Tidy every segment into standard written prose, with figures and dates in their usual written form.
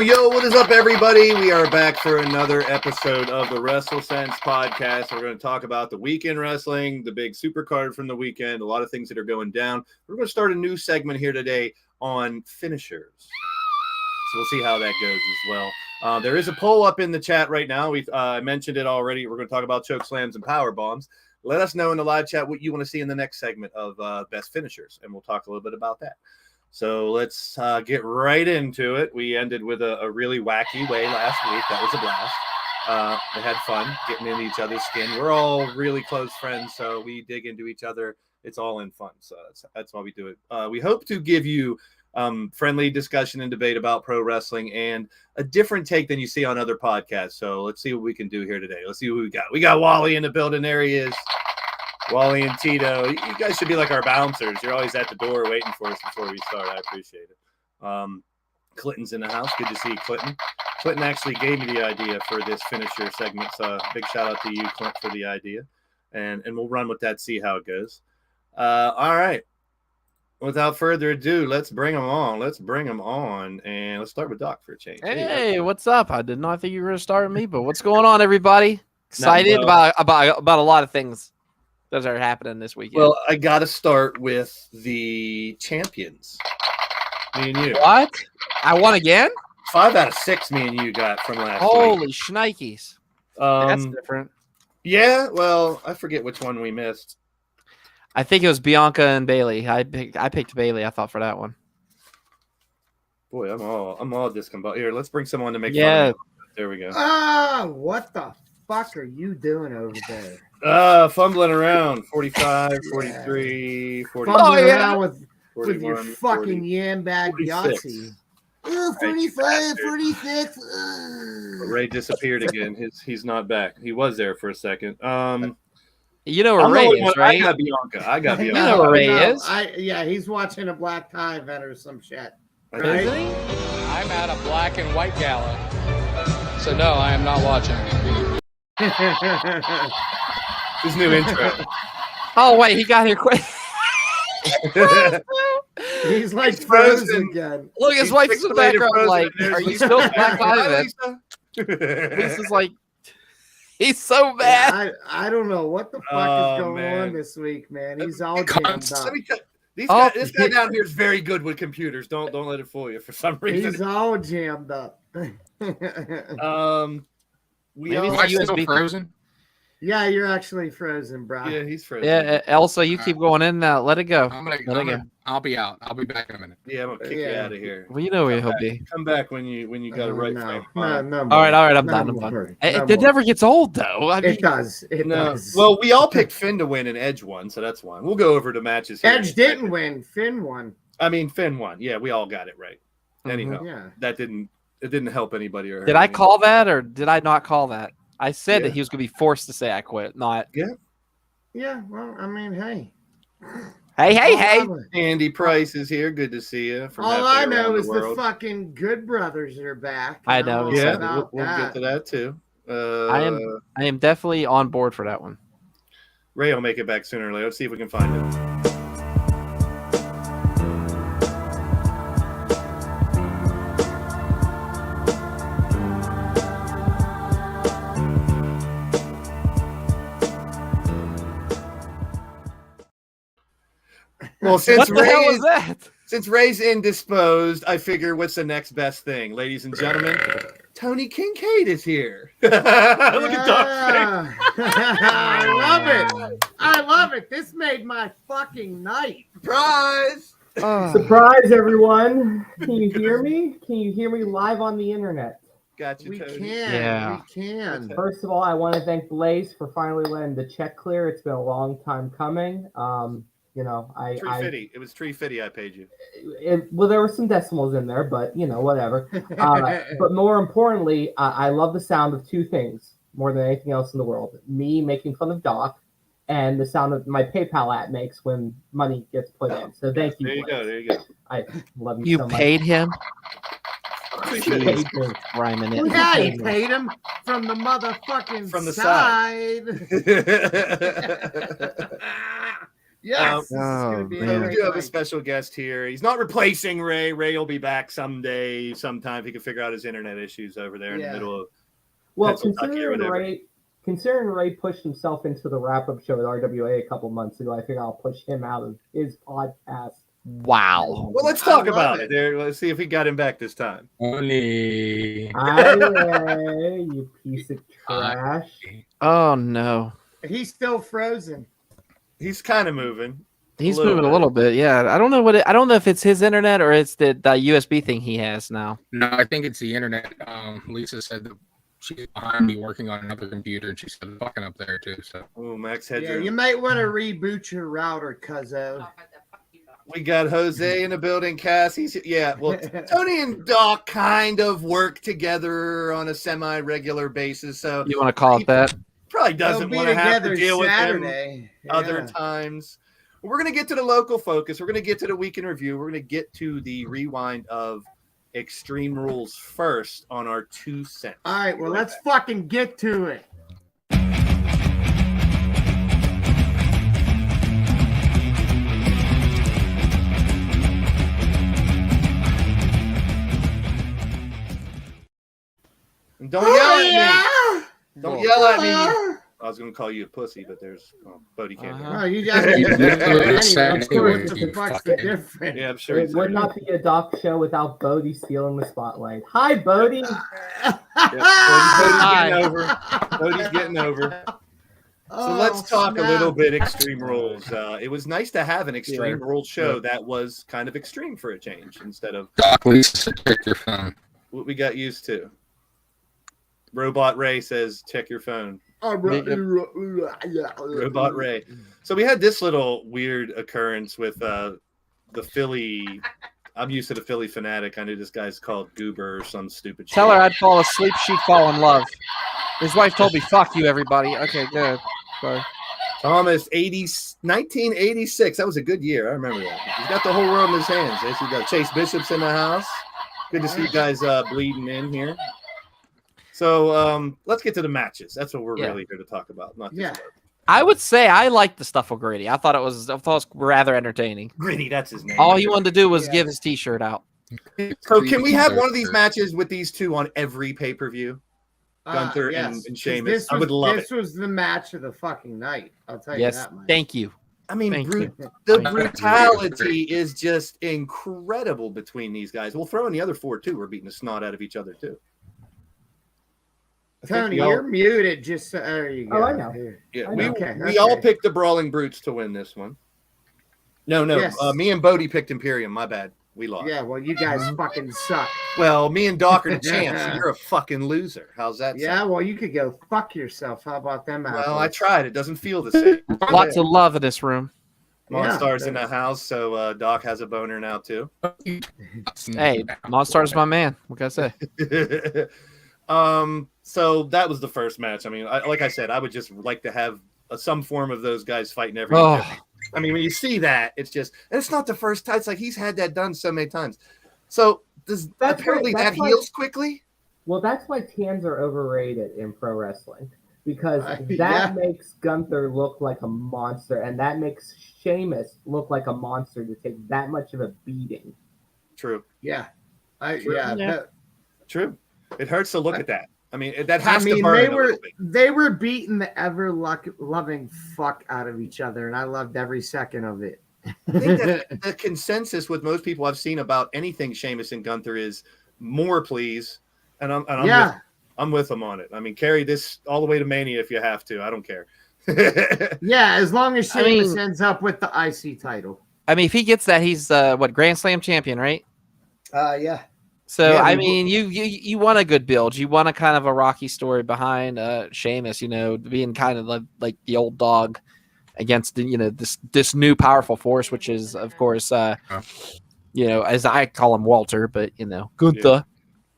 Yo, what is up, everybody? We are back for another episode of the WrestleSense podcast. We're going to talk about the weekend wrestling, the big super card from the weekend, a lot of things that are going down. We're going to start a new segment here today on finishers. So we'll see how that goes as well. There is a poll up in the chat right now. I mentioned it already. We're going to talk about choke slams and power bombs. Let us know in the live chat what you want to see in the next segment of best finishers, and we'll talk a little bit about that. So let's get right into it. We ended with a really wacky way last week. That was a blast. We had fun getting into each other's skin. We're all really close friends, so we dig into each other. It's all in fun. So that's why we do it. We hope to give you friendly discussion and debate about pro wrestling and a different take than you see on other podcasts. So let's see what we can do here today. Let's see who we got. We got Wally in the building. There he is. Wally and Tito, you guys should be like our bouncers. You're always at the door waiting for us before we start. I appreciate it. Clinton's in the house. Good to see you, Clinton. Clinton actually gave me the idea for this finisher segment, so big shout out to you, Clint, for the idea. And we'll run with that, see how it goes. All right. Without further ado, let's bring them on. And let's start with Doc for a change. Hey, what's up? I did not think you were going to start with me, but what's going on, everybody? Excited about a lot of things that are happening this weekend. Well, I got to start with the champions. Me and you. What? I won again? 5 out of 6 me and you got from last week. Holy shnikes. That's different. Yeah, well, I forget which one we missed. I think it was Bianca and Bailey. I picked Bailey, I thought, for that one. Boy, I'm all discombobulated. Here, let's bring someone to make fun of me. There we go. What the fuck are you doing over there? Fumbling around. 45, 43, 44. Fumbling around with 41, your fucking 40, yam bag 46. Yahtzee. 45, 46. Ray disappeared again. He's not back. He was there for a second. You know where Ray is, right? I got Bianca. You know where Ray is? Yeah, he's watching a black tie event or some shit. Right? I'm at a black and white gala. So no, I am not watching. His new intro. Oh, wait, he got here quick. He's like frozen again. Look, his wife's in the background like, are you still black tie event? Lisa's like, he's so bad. Yeah, I don't know what the fuck is going on this week, man. He's all jammed up. This guy down here is very good with computers. Don't let it fool you for some reason. He's all jammed up. Am I still frozen? Yeah, you're actually frozen, bro. Yeah, he's frozen. Yeah, Elsa, you keep going in now. Let it go. I'll be out. I'll be back in a minute. Yeah, I'm gonna kick you out of here. Well, you know where he'll be. Come back when you got it right. No, all right, I'm done. It never gets old, though. I mean, it does. It does. Well, we all picked Finn to win and Edge won, so that's one. We'll go over to matches here. Edge didn't win. Finn won. I mean, Finn won. Yeah, we all got it right. Anyhow, Yeah. it didn't help anybody. Or did I call that or did I not call that? I said that he was going to be forced to say I quit, not. Yeah, well, I mean, hey. Hey. Andy Price is here. Good to see you. All I know is the fucking Good Brothers are back. I know. Yeah, we'll get to that too. I am definitely on board for that one. Ray will make it back sooner or later. Let's see if we can find it. Well, what the hell was that? Since Ray's indisposed, I figure what's the next best thing, ladies and gentlemen? Tony Kincaid is here. Look at Doc's face. I love it. This made my fucking night. Surprise! Surprise, everyone. Can you hear me? Can you hear me live on the internet? Got you, We Tony. can. We can. First of all, I want to thank Blaze for finally letting the check clear. It's been a long time coming. You know, It was $3.50 I paid you. Well, there were some decimals in there, but you know, whatever. But more importantly, I love the sound of two things more than anything else in the world: me making fun of Doc, and the sound of my PayPal app makes when money gets put in. So thank you. There you go. I love You so much. paid him? Paid me. Rhyming it. Yeah, he paid him from the motherfucking From the side. Yes. We do have a special guest here. He's not replacing Ray. Ray will be back someday, sometime. He can figure out his internet issues over there in the middle of. Well, considering Ray pushed himself into the wrap-up show at RWA a couple months ago, I think I'll push him out of his podcast. Wow. Well, let's talk about it. Let's see if we got him back this time. Ray, you piece of trash. Oh no. He's still frozen. He's kind of moving. He's moving a little bit. Yeah. I don't know I don't know if it's his internet or it's the USB thing he has now. No, I think it's the internet. Lisa said that she's behind me working on another computer, and she said fucking up there too. So, Max Headroom. Yeah, you might want to reboot your router, cuzzo. We got Jose in the building. Cass, Tony and Doc kind of work together on a semi-regular basis. So you want to call it that? Probably doesn't want to have to deal Saturday. with him other times. We're going to get to the local focus. We're going to get to the week in review. We're going to get to the rewind of Extreme Rules first on our 2 cents. All right, well, let's fucking get to it. And don't yell at me. Don't yell at me. I was going to call you a pussy, but there's Bodie can't hear. Oh, you guys keep doing it anyway. What the fuck's the difference? Yeah, I'm sure. It would not be a Doc show without Bodie stealing the spotlight. Hi, Bodie. Bodie's getting over. So let's talk a little bit Extreme Rules. It was nice to have an Extreme Rules show that was kind of extreme for a change instead of Doc, Lisa, check your phone. What we got used to. Robot Ray says, check your phone. Robot Ray. So we had this little weird occurrence with the Philly. I'm used to the Philly Fanatic. I knew this guy's called Goober or some stupid shit. Tell her I'd fall asleep, she'd fall in love. His wife told me, fuck you, everybody. Okay, good. Sorry. Thomas, 1986. That was a good year. I remember that. He's got the whole world in his hands. Yes, we got Chase Bishop's in the house. Good to see you guys bleeding in here. So let's get to the matches. That's what we're really here to talk about. Not just I would say I liked the stuff with Grady. I thought it was rather entertaining. Grady, that's his name. All he wanted to do was give his T-shirt out. So can we have one of these matches with these two on every pay-per-view? Gunther and Sheamus. I would love it. This was the match of the fucking night. I'll tell you that much. Thank you. I mean, the brutality is just incredible between these guys. We'll throw in the other four, too. We're beating the snot out of each other, too. Tony, you're muted. Just there you go. Oh, I know. Yeah, we all picked the Brawling Brutes to win this one. No. Yes. Me and Bodie picked Imperium. My bad. We lost. Yeah, well, you guys fucking suck. Well, me and Doc are the champs, and you're a fucking loser. How's that sound? Well, you could go fuck yourself. How about them apples? Well, I tried. It doesn't feel the same. Lots of love in this room. Monstar's in the house, so Doc has a boner now, too. Hey, Monstar's my man. What can I say? So that was the first match. I mean, like I said, I would just like to have some form of those guys fighting every. I mean, when you see that, it's just, and it's not the first time. It's like he's had that done so many times. So apparently that heals quickly. Well, that's why tans are overrated in pro wrestling, because that makes Gunther look like a monster, and that makes Sheamus look like a monster to take that much of a beating. True. Yeah. True. It hurts to look at that. I mean, that has to burn a little bit. They were beating the ever-loving fuck out of each other, and I loved every second of it. I think that the consensus with most people I've seen about anything Sheamus and Gunther is more, please. And I'm with them on it. I mean, carry this all the way to Mania if you have to. I don't care. Yeah, as long as Sheamus ends up with the IC title. I mean, if he gets that, he's Grand Slam champion, right? Yeah. So I mean, you want a good build. You want a kind of a rocky story behind Sheamus, being kind of like the old dog against this new powerful force, which is of course as I call him Walter, but Gunther. Yeah.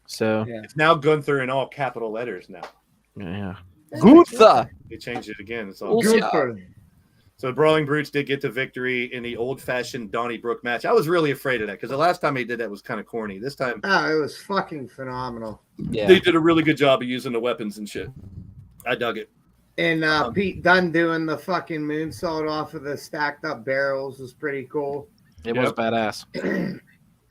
So it's now Gunther in all capital letters now. Yeah. Gunther. They changed it again. It's all Gunther. So Brawling Brutes did get the victory in the old-fashioned Donnybrook match. I was really afraid of that because the last time they did that was kind of corny. This time, it was fucking phenomenal. Yeah, they did a really good job of using the weapons and shit. I dug it. And Pete Dunne doing the fucking moonsault off of the stacked-up barrels was pretty cool. It was badass.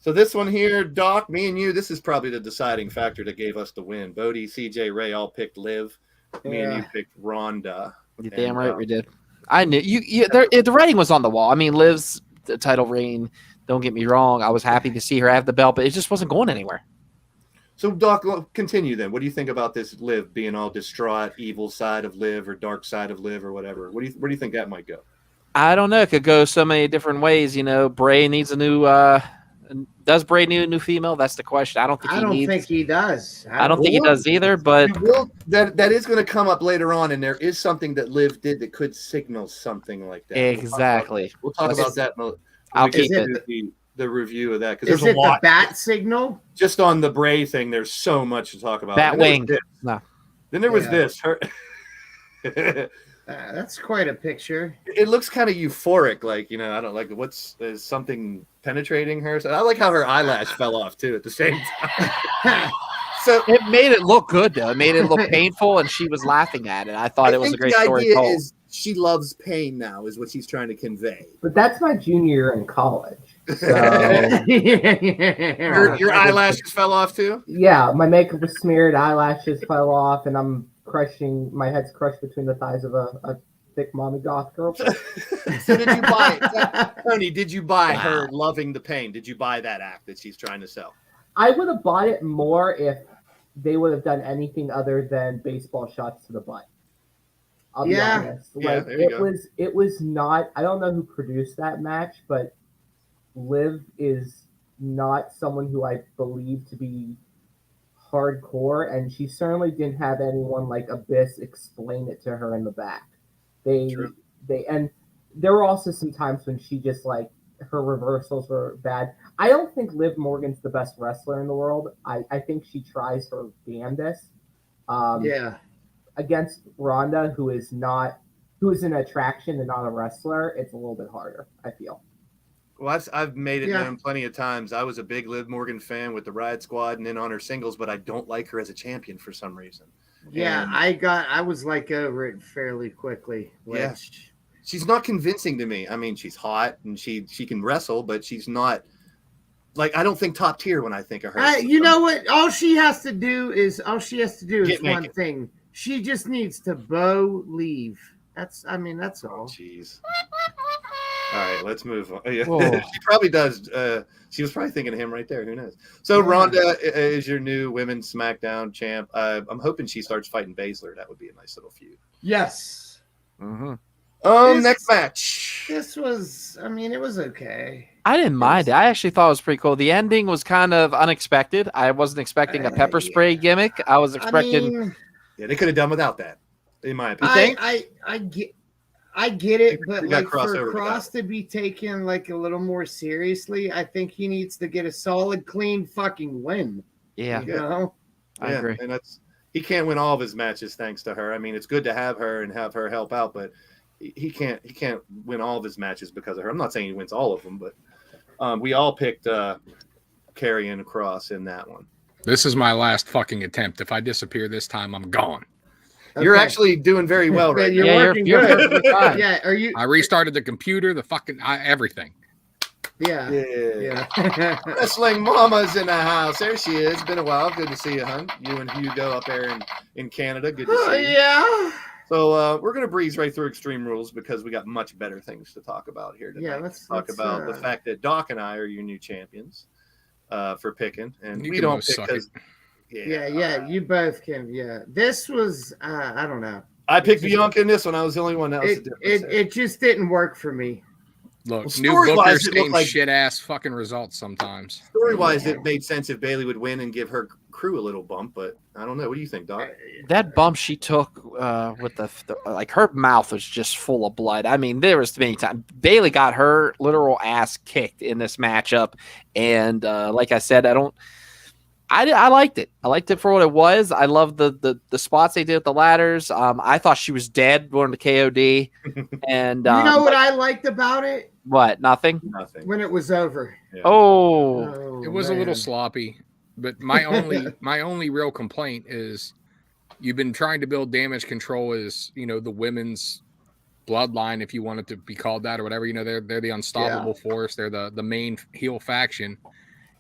So this one here, Doc, me and you, this is probably the deciding factor that gave us the win. Bodie, CJ, Ray all picked Liv. Me and you picked Ronda. You're damn right we did. I knew the writing was on the wall. I mean, Liv's title reign, don't get me wrong. I was happy to see her have the belt, but it just wasn't going anywhere. So, Doc, continue then. What do you think about this Liv being all distraught, evil side of Liv or dark side of Liv or whatever? Where do you think that might go? I don't know. It could go so many different ways. Bray needs a new does Bray need a new female? That's the question. I don't think he does. I don't think he does either, but that is going to come up later on, and there is something that Liv did that could signal something like that. Exactly. We'll talk about that. I'll keep it. The review of that, because there's a lot. The bat signal? Just on the Bray thing, there's so much to talk about. Bat wing. No. Then there was this. Her. That's quite a picture. It looks kind of euphoric, like I don't like is something penetrating her. So I like how her eyelash fell off too at the same time. So it made it look good though. It made it look painful, and she was laughing at it. I thought it was a great story. The idea is she loves pain now, is what she's trying to convey. But that's my junior year in college. So your eyelashes fell off too? Yeah, my makeup was smeared, eyelashes fell off, and my head's crushed between the thighs of a thick mommy goth girl. So did you buy Tony, did you buy her loving the pain? Did you buy that act that she's trying to sell? I would have bought it more if they would have done anything other than baseball shots to the butt. I'll be honest. Like it was not, I don't know who produced that match, but Liv is not someone who I believe to be hardcore, and she certainly didn't have anyone like Abyss explain it to her in the back. And there were also some times when she just like her reversals were bad. I don't think Liv Morgan's the best wrestler in the world. I think she tries her damnedest. Against Ronda, who is an attraction and not a wrestler, it's a little bit harder, I feel. Well, I've made it known plenty of times. I was a big Liv Morgan fan with the Riot Squad and then on her singles, but I don't like her as a champion for some reason. Yeah, I was like over it fairly quickly. She's not convincing to me. I mean, she's hot and she can wrestle, but she's not like, I don't think top tier when I think of her. You know what? All she has to do is one thing. She just needs to leave. That's all. Jeez. All right, let's move on. She probably does. She was probably thinking of him right there. Who knows? So Ronda is your new women's SmackDown champ. I'm hoping she starts fighting Baszler. That would be a nice little feud. Yes. Mm-hmm. Next match. This was, it was okay. I didn't mind it. I actually thought it was pretty cool. The ending was kind of unexpected. I wasn't expecting a pepper spray gimmick. I was expecting. They could have done without that, in my opinion. I get it, but like for Cross to be taken like a little more seriously, I think he needs to get a solid, clean fucking win. Yeah, you know? I agree. And he can't win all of his matches thanks to her. I mean, it's good to have her and have her help out, but he can't win all of his matches because of her. I'm not saying he wins all of them, but we all picked Karrion Kross in that one. This is my last fucking attempt. If I disappear this time, I'm gone. Okay. You're actually doing very well right now. You're working you're good. perfectly fine. Yeah, are you? I restarted the computer, the fucking everything. Yeah. Yeah. Wrestling Mama's in the house. There she is. Been a while. Good to see you, hon. You and Hugo up there in Canada. Good to see you. Yeah. So we're going to breeze right through Extreme Rules because we got much better things to talk about here today. Yeah, let's talk about the fact that Doc and I are your new champions for picking. And You we can don't both pick suck because... Yeah, you both can. Yeah, this was I don't know. I picked Bianca in this one. I was the only one that was the difference. It just didn't work for me. Look, Well, new story-wise, bookers, it looked same like- shit ass fucking results sometimes. Story-wise, it made sense if Bailey would win and give her crew a little bump, but I don't know. What do you think, Doc? That bump she took with the like her mouth was just full of blood. I mean, there was many times Bailey got her literal ass kicked in this matchup, and like I said, I liked it. I liked it for what it was. I love the spots they did with the ladders. I thought she was dead going to KOD, and You know what I liked about it? what? Nothing. Nothing. When it was over. Yeah. Oh, It was a little man. sloppy, but my only real complaint is you've been trying to build Damage Control as the women's bloodline, if you want it to be called that or whatever. They're the unstoppable force. They're the main heel faction,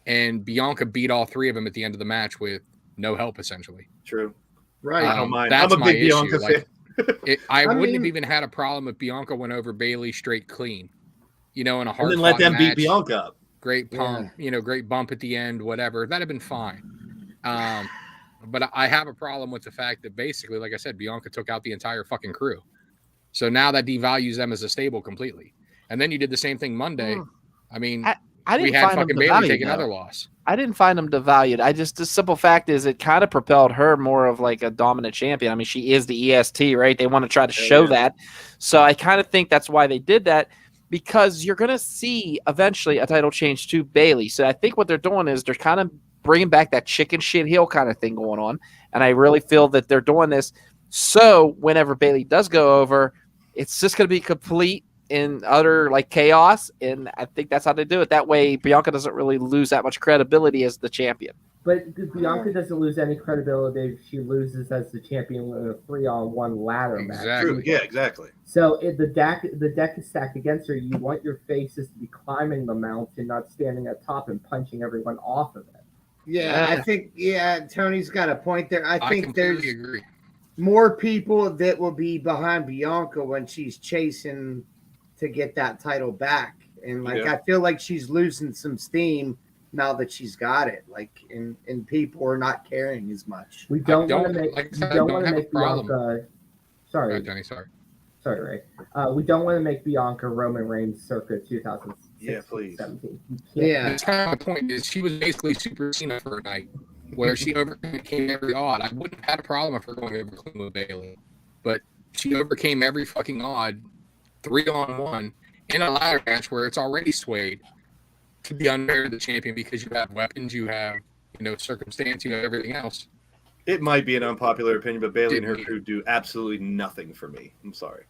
and Bianca beat all three of them at the end of the match with no help, essentially. True. Right. I don't mind. That's I'm a my big Bianca issue. fan. I wouldn't mean- have even had a problem if Bianca went over Bailey straight clean. In a hard And then let them match. beat Bianca up. Great pump, great bump at the end, whatever. That'd have been fine. But I have a problem with the fact that basically, like I said, Bianca took out the entire fucking crew. So now that devalues them as a stable completely. And then you did the same thing Monday. I mean, I we didn't had find them fucking Bailey take devalued, another though. loss. I didn't find them devalued. The simple fact is it kind of propelled her more of like a dominant champion. I mean, she is the EST, right? They want to try to show that. So I kind of think that's why they did that, because you're going to see eventually a title change to Bailey. So I think what they're doing is they're kind of bringing back that chicken shit heel kind of thing going on. And I really feel that they're doing this. So whenever Bailey does go over, it's just going to be complete in utter like chaos, and I think that's how they do it. That way, Bianca doesn't really lose that much credibility as the champion. But Bianca doesn't lose any credibility if she loses as the champion in a 3-on-1 ladder match. Exactly. True. Yeah, exactly. So if the deck is stacked against her, you want your faces to be climbing the mountain, not standing at top and punching everyone off of it. Yeah, I think Tony's got a point there. I think there's completely agree. more people that will be behind Bianca when she's chasing to get that title back. And I feel like she's losing some steam now that she's got it. And people are not caring as much. We don't want to make problem. Bianca. Sorry, Right, Johnny, sorry. Ray. We don't want to make Bianca Roman Reigns circa 2016. Yeah, please. 17. That's kind of my point. Is she was basically Super Cena for a night, where she overcame every odd. I wouldn't have had a problem if her going over clean with Bailey, but she overcame every fucking odd, 3-on-1 in a ladder match where it's already swayed to be unfair to the champion because you have weapons, you have circumstance, you have everything else. It might be an unpopular opinion, but Bailey and her crew do absolutely nothing for me. I'm sorry.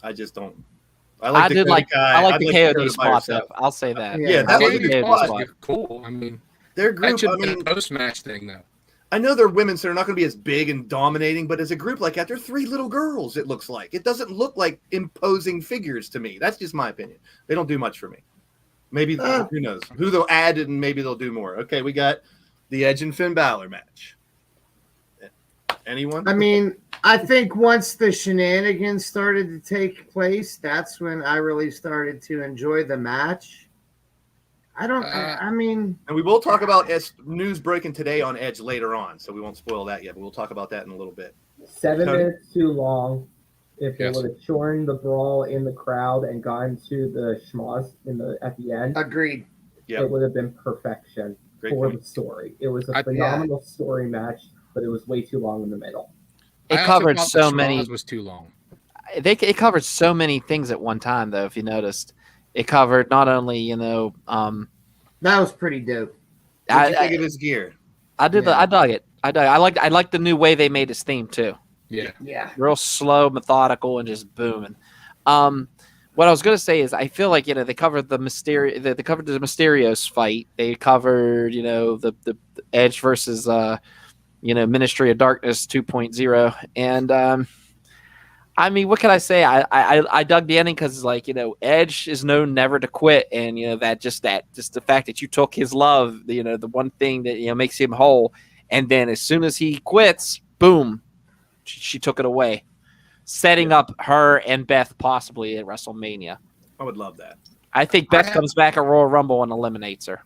I just don't. I like the KOD spot though. I'll say that. Yeah, that was a KOD good was spot. cool. I mean, Their that group, should I have been mean, a post-match thing though. I know they're women, so they're not going to be as big and dominating, but as a group like that, they're three little girls, it looks like. It doesn't look like imposing figures to me. That's just my opinion. They don't do much for me. Maybe, who knows? Who they'll add and maybe they'll do more. Okay, we got the Edge and Finn Balor match. Anyone? I mean, I think once the shenanigans started to take place, that's when I really started to enjoy the match. I mean, and we will talk about news breaking today on Edge later on, so we won't spoil that yet, but we'll talk about that in a little bit. 7 Tony? minutes too long. If Yes. they would have shortened the brawl in the crowd and gone to the schmoz at the end, agreed. Yep. it would have been perfection Great for point. the story. It was a phenomenal story match, but it was way too long in the middle. It I also covered thought so the many. schmoz was too long. It covered so many things at one time, though. If you noticed, it covered not only That was pretty dope. What did you think of his gear? I dug it. I like the new way they made his theme too. Yeah. Yeah. Real slow, methodical, and just booming. What I was gonna say is I feel like they covered the Mysterio's fight. They covered the Edge versus Ministry of Darkness 2.0, and I mean, what can I say? I dug the ending because Edge is known never to quit, and just the fact that you took his love, the one thing that makes him whole, and then as soon as he quits, boom, she took it away, setting up her and Beth possibly at WrestleMania. I would love that. I think Beth comes back at Royal Rumble and eliminates her.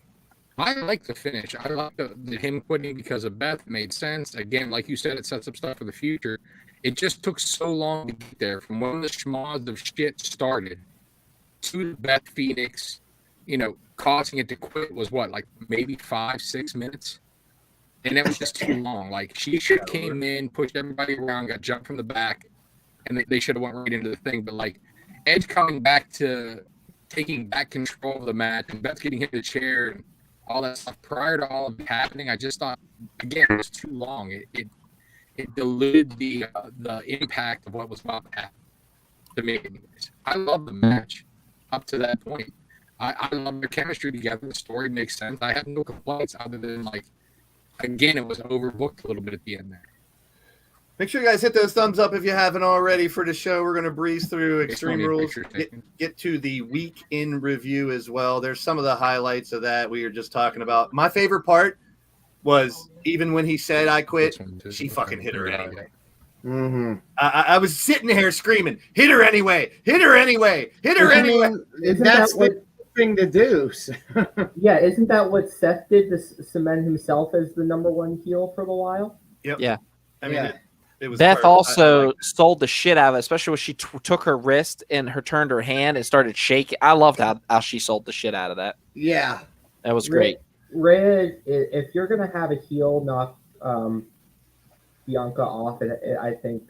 I like the finish. I like him quitting because of Beth. Made sense. Again, like you said, it sets up stuff for the future. It just took so long to get there from when the schmoz of shit started to Beth Phoenix, causing it to quit was what, like maybe 5-6 minutes? And that was just too long. Like, she should have came in, pushed everybody around, got jumped from the back, and they should have went right into the thing. But, like, Edge coming back to taking back control of the match and Beth getting hit in the chair and all that stuff prior to all of it happening, I just thought, again, it was too long. It diluted the impact of what was about to happen to me. Anyways, I love the match up to that point. I love their chemistry together. The story makes sense. I have no complaints other than, like, again, it was overbooked a little bit at the end there. Make sure you guys hit those thumbs up if you haven't already for the show. We're going to breeze through Extreme Rules, get to the week in review as well. There's some of the highlights of that we were just talking about. My favorite part was even when he said I quit, she fucking hit her anyway. Mm-hmm. I was sitting here screaming, hit her anyway, hit her anyway, hit her anyway. That's the thing to do. Yeah, isn't that what Seth did to cement himself as the number one heel for a while? Yep. Yeah. I mean, it was Beth hard. also sold the shit out of it, especially when she took her wrist and turned her hand and started shaking. I loved how she sold the shit out of that. Yeah. That was great. Red, if you're going to have a heel knock Bianca off, I think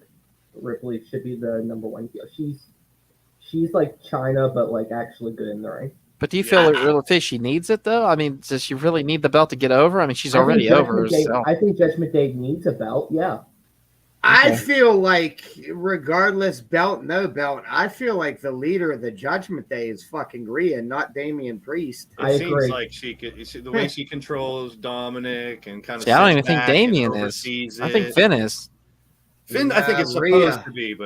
Ripley should be the number one heel. She's like China, but like actually good in the ring. But do you feel she needs it though? I mean, does she really need the belt to get over? I mean, she's already over. I think Judgment Day needs a belt. Yeah. I feel like regardless belt, no belt, I feel like the leader of the Judgment Day is fucking Rhea, not Damian Priest. It seems like she could, the way she controls Dominic and kind of. I don't even think Damian is. I think Finn is. Finn, I think it's supposed to be,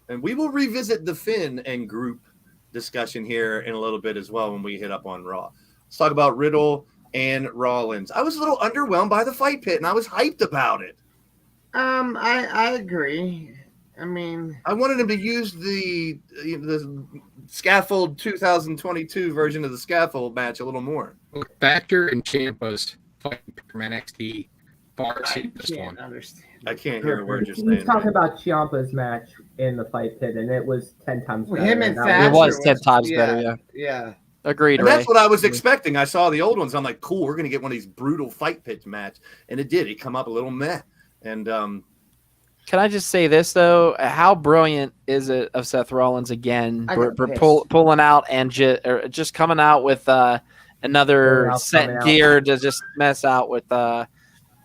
and we will revisit the Finn and group discussion here in a little bit as well when we hit up on Raw. Let's talk about Riddle and Rollins. I was a little underwhelmed by the fight pit, and I was hyped about it. I agree. I mean, I wanted him to use the Scaffold 2022 version of the Scaffold match a little more. Thatcher and Ciampa's fight from NXT far exceeded this one. I can't hear a word you're saying. He's talking about Ciampa's match in the fight pit, and it was 10 times better. It was 10 times better, yeah. Agreed, and that's what I was expecting. I saw the old ones. I'm like, cool, we're going to get one of these brutal fight pit match. And it did. It come up a little meh. And can I just say this, though? How brilliant is it of Seth Rollins again pulling out and just coming out with another set gear to just mess out with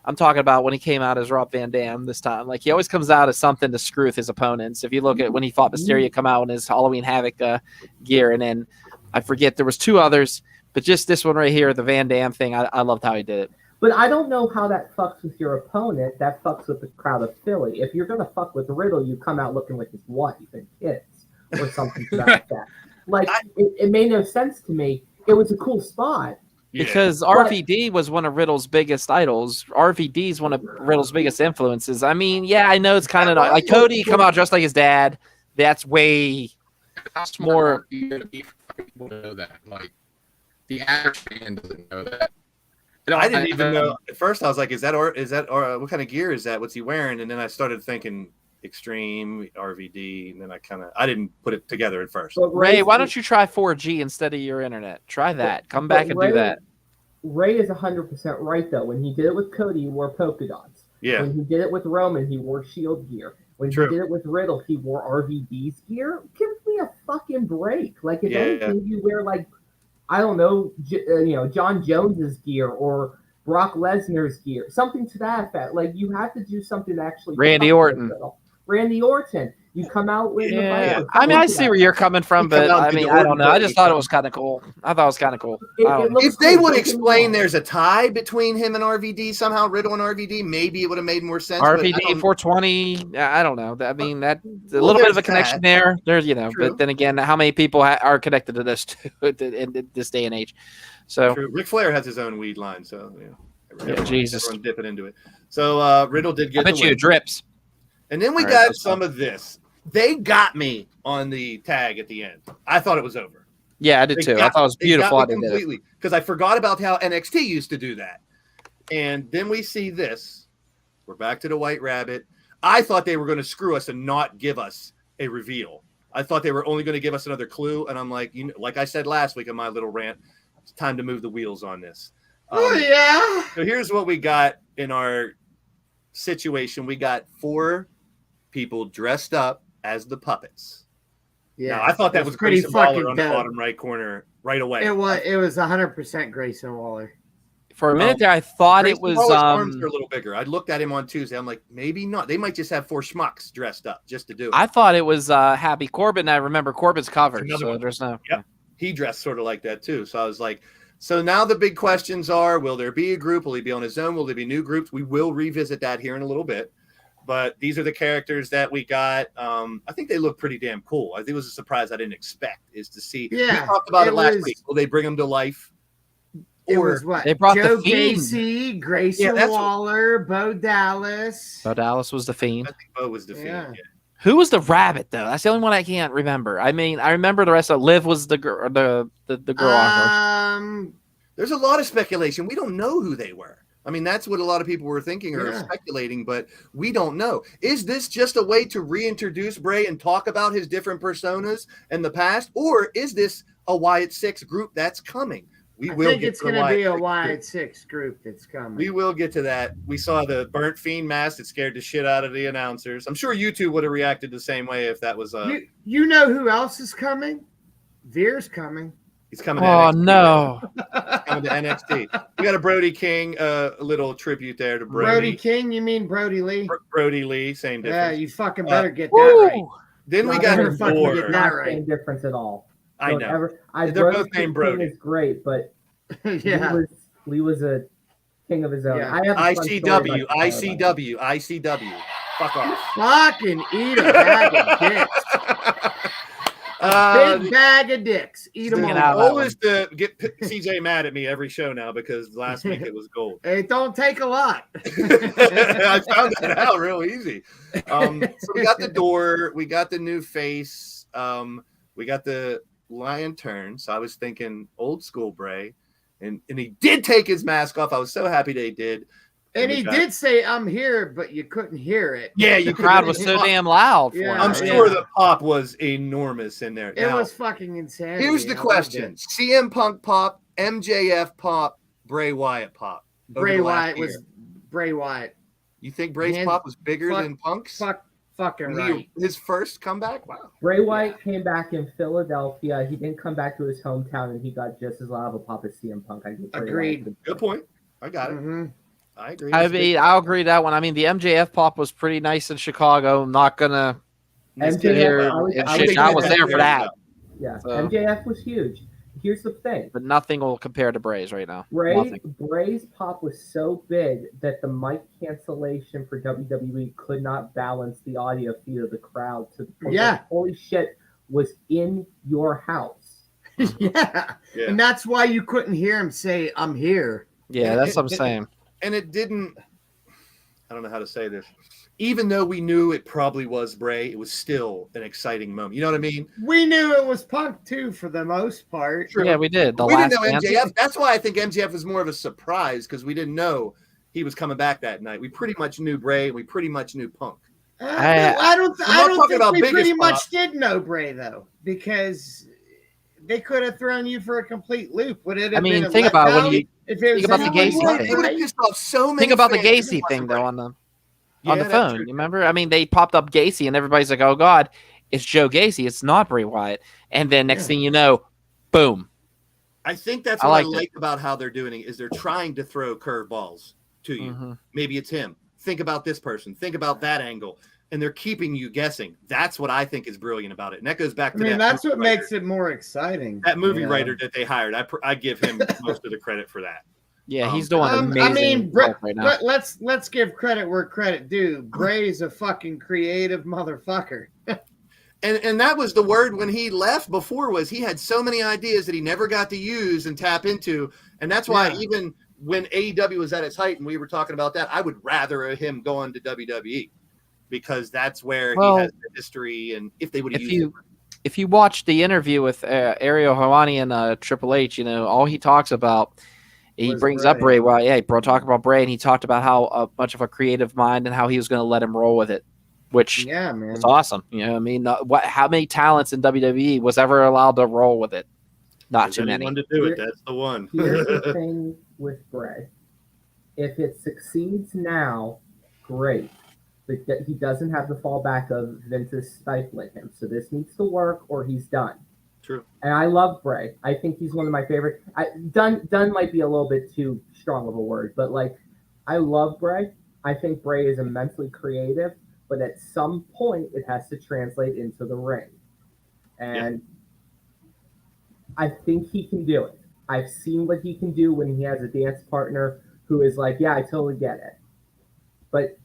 I'm talking about when he came out as Rob Van Dam this time. Like, he always comes out as something to screw with his opponents. If you look at when he fought Mysterio, come out in his Halloween Havoc gear, and then I forget there was two others, but just this one right here, the Van Dam thing, I loved how he did it. But I don't know how that fucks with your opponent. That fucks with the crowd of Philly. If you're gonna fuck with Riddle, you come out looking with his wife and kids or something like that. Like, it made no sense to me. It was a cool spot. Because RVD was one of Riddle's biggest idols. RVD is one of Riddle's biggest influences. I mean, yeah, I know it's kind of like Cody come out dressed like his dad. That's way more. People know that. Like, the average fan doesn't know that. I didn't even know. At first, I was like, "Is that what kind of gear is that? What's he wearing?" And then I started thinking Extreme RVD, and then I didn't put it together at first. Ray, why don't you try 4G instead of your internet? Try that. Come back and do that. Ray is 100% right though. When he did it with Cody, he wore polka dots. Yeah. When he did it with Roman, he wore Shield gear. When he did it with Riddle, he wore RVD's gear. Give me a fucking break. Like, if anything, you wear, like, I don't know, John Jones's gear or Brock Lesnar's gear, something to that effect. Like you have to do something to actually. Randy Orton. Randy Orton. You come out with the Viper. I mean, I see where you're coming from, but I mean, I don't know. I just thought it was kind of cool. I thought it was kind of cool. If they would explain there's a tie between him and RVD somehow, Riddle and RVD, maybe it would have made more sense. RVD 420. I don't know. I mean, that a little bit of a connection there. There's, True. But then again, how many people are connected to this too in this day and age? So Ric Flair has his own weed line, so Jesus, everyone dipping into it. So Riddle did get. I bet you it drips. And then we got some of this. They got me on the tag at the end. I thought it was over. Yeah, I did too. I thought it was beautiful. I did completely because I forgot about how NXT used to do that. And then we see this. We're back to the White Rabbit. I thought they were going to screw us and not give us a reveal. I thought they were only going to give us another clue. And I'm like, like I said last week in my little rant, it's time to move the wheels on this. So here's what we got in our situation. We got 4 people dressed up as the puppets. Yeah, now, I thought that was Grayson Waller on the bottom right corner right away. It was 100% Grayson Waller. For a minute there, I thought Grayson it was. Waller's arms are a little bigger. I looked at him on Tuesday. I'm like, maybe not. They might just have 4 schmucks dressed up just to do it. I thought it was Happy Corbin. I remember Corbin's covered, so there's no. Yep. He dressed sort of like that too. So I was like, so now the big questions are: will there be a group? Will he be on his own? Will there be new groups? We will revisit that here in a little bit. But these are the characters that we got. I think they look pretty damn cool. I think it was a surprise I didn't expect is to see. Yeah, we talked about it last week. Will they bring them to life? It was what? They brought Joe the Fiend. Gacy, Grayson Waller, Bo Dallas. Bo Dallas was the Fiend. I think Bo was the Fiend. Yeah. Who was the Rabbit though? That's the only one I can't remember. I mean, I remember the rest of Liv was the girl. The girl. There's a lot of speculation. We don't know who they were. I mean, that's what a lot of people were thinking or speculating, but we don't know. Is this just a way to reintroduce Bray and talk about his different personas in the past, or is this a Wyatt 6 group that's coming? I think it's going to be a Wyatt 6 group that's coming. We will get to that. We saw the burnt Fiend mask that scared the shit out of the announcers. I'm sure you two would have reacted the same way if that was You know who else is coming? Veer's coming. He's coming to NXT. No. He's coming to NXT. We got a Brody King, a little tribute there to Brody. Brody King? You mean Brody Lee? Brody Lee, same difference. Yeah, you fucking better get that right. Then we got her get that right. Same difference at all. I know. They're both named Brody. Is great, but Lee was a king of his own. Yeah. ICW. Fuck off. Fucking eat a bag of dicks. Big bag of dicks. Eat them all. The goal is to get CJ mad at me every show now because last week it was gold. It don't take a lot. I found that out real easy. So we got the door. We got the new face. We got the lion turn. So I was thinking old school Bray. And he did take his mask off. I was so happy they did. And he did say, "I'm here," but you couldn't hear it. Yeah, the crowd was so damn loud. For I'm sure the pop was enormous in there. It was fucking insane. Here's the question: CM Punk pop, MJF pop, Bray Wyatt pop. Bray Wyatt was Bray Wyatt. You think Bray's pop was bigger than Punk's? Fucking right. His first comeback? Wow. Bray Wyatt came back in Philadelphia. He didn't come back to his hometown, and he got just as loud of a pop as CM Punk. Agreed. Good point. I got it. Mm-hmm. I agree. I'll agree that one. I mean, the MJF pop was pretty nice in Chicago. I'm not gonna sit here and shit. I was there for that. Yeah, so. MJF was huge. Here's the thing. But nothing will compare to Bray's right now. Bray's pop was so big that the mic cancellation for WWE could not balance the audio feed of the crowd to the point that, holy shit, was in your house. Yeah. And that's why you couldn't hear him say, "I'm here." Yeah, that's what I'm saying. And it didn't, I don't know how to say this. Even though we knew it probably was Bray, it was still an exciting moment. You know what I mean? We knew it was Punk too, for the most part. True. Yeah, we did. We didn't know MJF. That's why I think MJF was more of a surprise because we didn't know he was coming back that night. We pretty much knew Bray. We pretty much knew Punk. I don't think we pretty much did know Bray though, because they could have thrown you for a complete loop. Would it have been think about go? when you think about the Gacy thing. It would have pissed off so many. Think about the Gacy thing though on the phone. You remember? I mean, they popped up Gacy, and everybody's like, "Oh God, it's Joe Gacy. It's not Bray Wyatt." And then next thing you know, boom. I think that's I what I liked like about how they're doing it is they're trying to throw curveballs to you. Mm-hmm. Maybe it's him. Think about this person. Think about that angle. And they're keeping you guessing. That's what I think is brilliant about it. And that goes back to that's what makes it more exciting. That movie writer that they hired. I give him most of the credit for that. Yeah, he's doing amazing. I mean, work right now. let's give credit where credit due. Bray's a fucking creative motherfucker. And that was the word when he left before was he had so many ideas that he never got to use and tap into. And that's why even when AEW was at its height and we were talking about that, I would rather him going to WWE because that's where he has the history. And if they would have used it. If you watch the interview with Ariel Helwani and Triple H, all he talks about, he brings up Bray. Well, yeah, bro, talk about Bray, and he talked about how much of a creative mind and how he was going to let him roll with it, which is awesome. How many talents in WWE was ever allowed to roll with it? Not too many. To do it, that's the one. Here's the thing with Bray: if it succeeds now, great. But he doesn't have the fallback of Vince's stifling him. So this needs to work, or he's done. True. And I love Bray. I think he's one of my favorite. Done might be a little bit too strong of a word, but I love Bray. I think Bray is immensely creative, but at some point it has to translate into the ring. And I think he can do it. I've seen what he can do when he has a dance partner who is like, yeah, I totally get it. But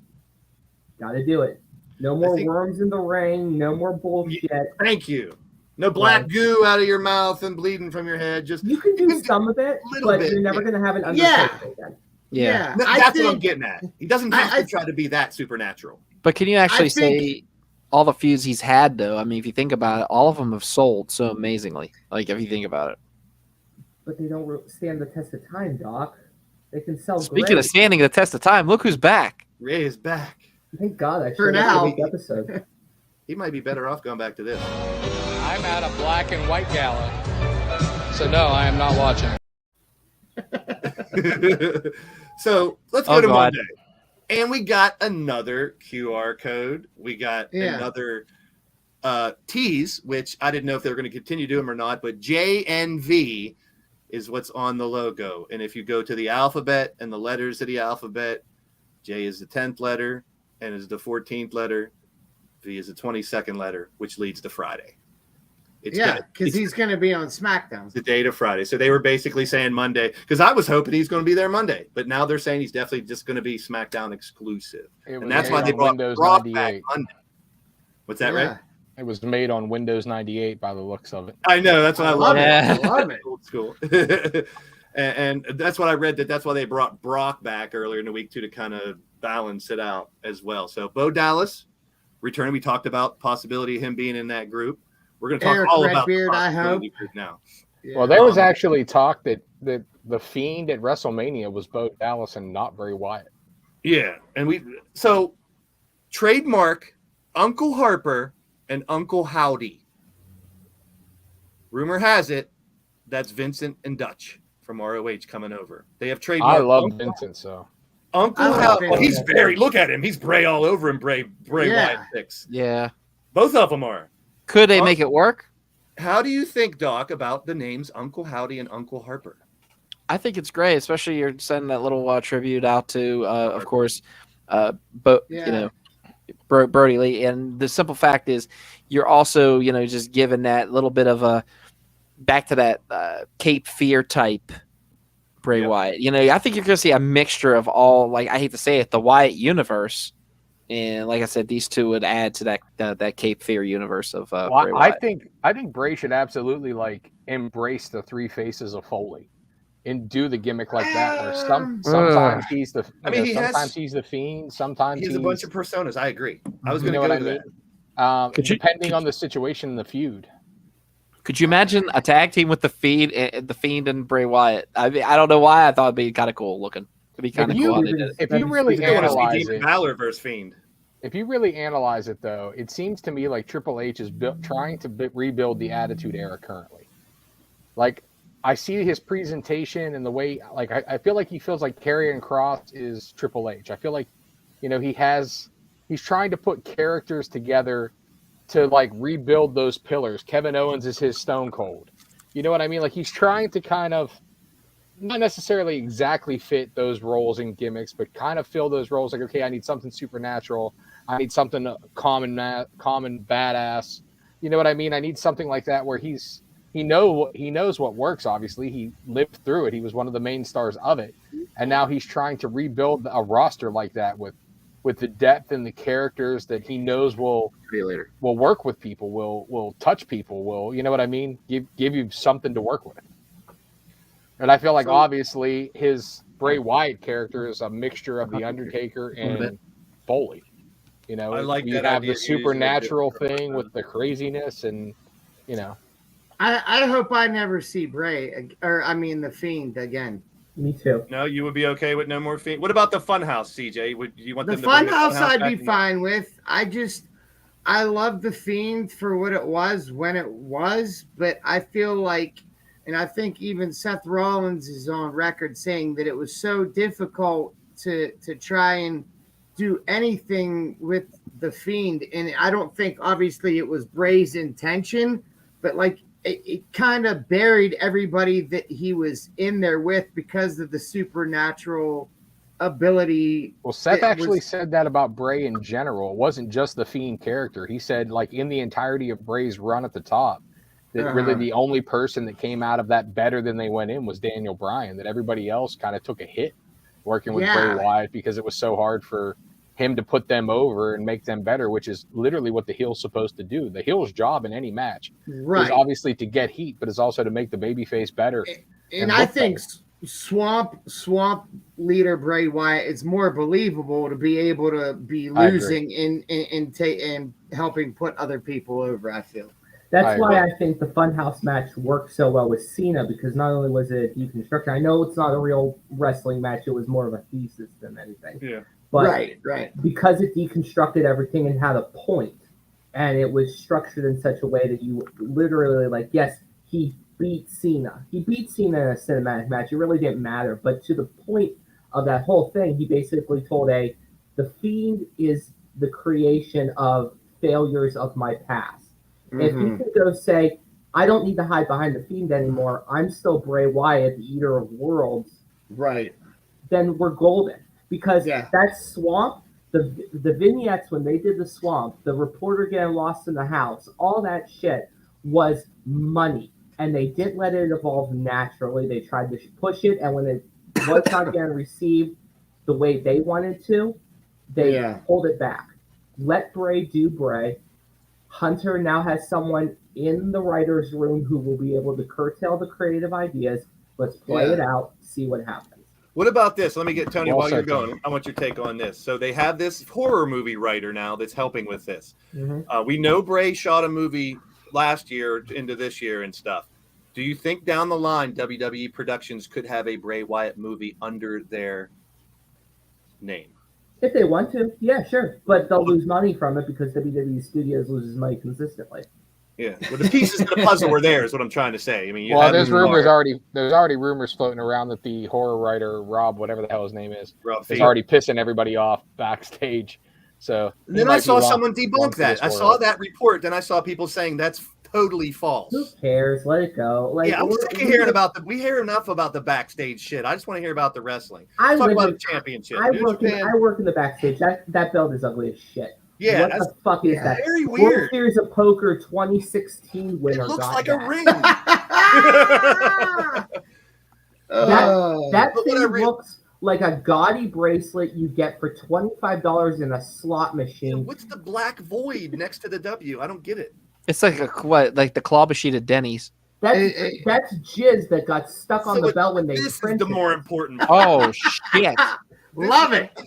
got to do it. No more worms in the ring. No more bullshit. Thank you. No black goo out of your mouth and bleeding from your head. Just you can do some of it, but you're never going to have an Undertaker again. Yeah. That's what I'm getting at. He doesn't have to try to be that supernatural. But can you actually say all the feuds he's had, though? I mean, if you think about it, all of them have sold so amazingly. If you think about it. But they don't stand the test of time, Doc. They can sell. Speaking of standing the test of time, look who's back. Ray is back. Thank God. I For now. Episode. He might be better off going back to this. I'm at a black and white gala. So no, I am not watching. So let's go to Monday. And we got another QR code. We got another tease, which I didn't know if they were going to continue to do them or not, but JNV is what's on the logo. And if you go to the alphabet and the letters of the alphabet, J is the 10th letter, N is the 14th letter, V is the 22nd letter, which leads to Friday. Because he's going to be on SmackDown. The date of Friday. So they were basically saying Monday, because I was hoping he's going to be there Monday, but now they're saying he's definitely just going to be SmackDown exclusive. And that's why they brought Brock back Monday. What's that, right? It was made on Windows 98 by the looks of it. I know. That's what I love. I love it. Old school. And that's what I read, that's why they brought Brock back earlier in the week, too, to kind of balance it out as well. So Bo Dallas returning. We talked about possibility of him being in that group. We're going to talk all about the possibility group now. Yeah. Well, there was actually talk that the Fiend at WrestleMania was Bo Dallas and not Bray Wyatt. Yeah, and trademark Uncle Harper and Uncle Howdy. Rumor has it that's Vincent and Dutch from ROH coming over. They have trademarked. I love Vincent, so. Uncle Howdy. Well, he's look at him. He's Bray all over him, Bray Wyatt picks. Yeah. Both of them are. Could they make it work? How do you think, Doc, about the names Uncle Howdy and Uncle Harper? I think it's great, especially you're sending that little tribute out to, of course, Brody Lee. And the simple fact is, you're also, just giving that little bit of a back to that Cape Fear type Bray Wyatt. I think you're going to see a mixture of all, I hate to say it, the Wyatt universe. And like I said, these two would add to that Cape Fear universe of Bray Wyatt. I think Bray should absolutely embrace the three faces of Foley and do the gimmick like that. Where sometimes he's the he's the Fiend, sometimes he's a bunch of personas. I agree. I was going to go to that. Depending on the situation in the feud. Could you imagine a tag team with the Fiend and Bray Wyatt? I mean, I don't know why I thought it'd be kind of cool looking. It'd be kind of cool. If you really analyze it, Balor versus Fiend. If you really analyze it, though, it seems to me like Triple H is trying to rebuild the Attitude Era currently. I see his presentation and the way, I feel like he feels like Karrion Kross is Triple H. I feel like, he's trying to put characters together to rebuild those pillars. Kevin Owens is his Stone Cold. You know what I mean? Like, he's trying to kind of not necessarily exactly fit those roles and gimmicks, but kind of fill those roles. Like, okay, I need something supernatural. I need something common badass. You know what I mean? I need something like that where he knows what works. Obviously, he lived through it. He was one of the main stars of it, and now he's trying to rebuild a roster like that with the depth and the characters that he knows will work with people, will touch people, will, you know what I mean? Give you something to work with. And I feel like obviously his Bray Wyatt character is a mixture of the Undertaker and Foley. You know, I like you that have idea. the supernatural thing with the craziness, and you know. I hope I never see Bray, or I mean the Fiend again. Me too. No, you would be okay with no more Fiend. What about the Funhouse, CJ? Would you want The them to bring Funhouse? Funhouse I'd be back? fine with. I love the Fiend for what it was when it was, but I feel like, and I think even Seth Rollins is on record saying that it was so difficult to try and do anything with the Fiend, and I don't think obviously it was Bray's intention, but like it kind of buried everybody that he was in there with because of the supernatural ability. Well, Seth actually said that about Bray in general. It wasn't just the Fiend character. He said, like, in the entirety of Bray's run at the top, that really the only person that came out of that better than they went in was Daniel Bryan, that everybody else kind of took a hit working with Bray Wyatt because it was so hard for him to put them over and make them better, which is literally what the heel's supposed to do. The heel's job in any match is obviously to get heat, but it's also to make the babyface better. And I think Swamp leader Bray Wyatt, it's more believable to be able to be losing and helping put other people over, I feel. That's why I think the Funhouse match worked so well with Cena, because not only was it a deconstruction, I know it's not a real wrestling match, it was more of a thesis than anything. Yeah. But right. Because it deconstructed everything and had a point, and it was structured in such a way that you literally, like, yes, he beat Cena. He beat Cena in a cinematic match. It really didn't matter. But to the point of that whole thing, he basically told the Fiend is the creation of failures of my past. If he could go say, I don't need to hide behind the Fiend anymore, I'm still Bray Wyatt, the Eater of Worlds. Right. Then we're golden. Because that Swamp, the vignettes when they did the Swamp, the reporter getting lost in the house, all that shit was money. And they didn't let it evolve naturally. They tried to push it, and when it was not getting received the way they wanted to, they pulled it back. Let Bray do Bray. Hunter now has someone in the writer's room who will be able to curtail the creative ideas. Let's play it out, see what happens. What about this? Let me get Tony while you're going. I want your take on this. So they have this horror movie writer now that's helping with this. We know Bray shot a movie last year into this year and stuff. Do you think down the line WWE Productions could have a Bray Wyatt movie under their name? If they want to, yeah, sure. But they'll lose money from it because WWE Studios loses money consistently. Yeah, well, the pieces of the puzzle were there, is what I'm trying to say. I mean, there's already rumors floating around that the horror writer Rob, whatever the hell his name is already pissing everybody off backstage. So and then I saw someone debunk that. I saw that report. Then I saw people saying that's totally false. Who cares? Let it go. Like, I'm sick of hearing about we hear enough about the backstage shit. I just want to hear about the wrestling. Talk about the championship. I work in the backstage. That belt is ugly as shit. Yeah, what the fuck is that? Very weird. World Series of Poker 2016 winner. It looks like a ring. that thing looks like a gaudy bracelet you get for $25 in a slot machine. Yeah, what's the black void next to the W? I don't get it. It's like like the claw machine at Denny's. That's jizz that got stuck on the belt when they This printed is the more important part. Oh shit! Love it.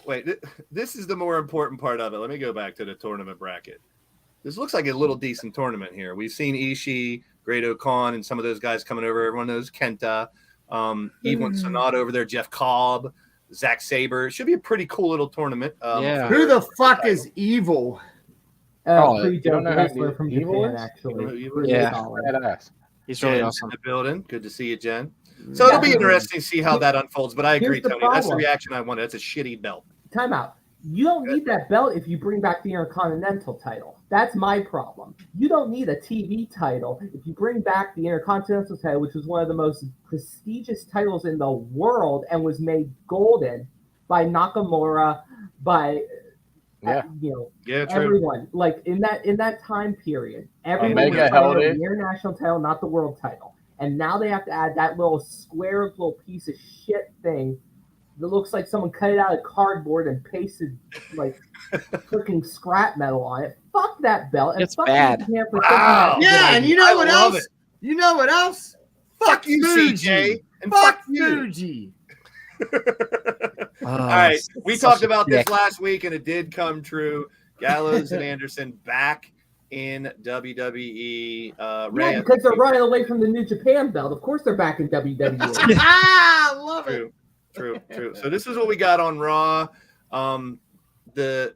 Wait, this is the more important part of it. Let me go back to the tournament bracket. This looks like a little decent tournament here. We've seen Ishii, Great O'Khan, and some of those guys coming over. Everyone knows Kenta. Even Sonata over there, Jeff Cobb, Zack Sabre. It should be a pretty cool little tournament. Who the fuck is Evil? Pretty dope wrestler from Japan, actually. He's really Jen's awesome. in the building. Good to see you, Jen. So it'll be interesting to see how that unfolds. But I agree, Tony. That's the reaction I wanted. That's a shitty belt. Time out. You don't need that belt if you bring back the Intercontinental title. That's my problem. You don't need a TV title. If you bring back the Intercontinental title, which was one of the most prestigious titles in the world and was made golden by Nakamura, by everyone. Like in that time period, everyone was held the it. international title, not the world title. And now they have to add that little square little piece of shit thing that looks like someone cut it out of cardboard and pasted like freaking scrap metal on it. Fuck that belt. And It's fuck bad. Wow. Yeah, and you know what love else? it. You know what else? Fuck you, Fuji. CJ. And Fuck you. Fuji. All right. We talked about this dick. last week, and it did come true. Gallows and Anderson back in WWE. Yeah, because they're running away from the New Japan belt. Of course they're back in WWE. I love it. True. So this is what we got on Raw. The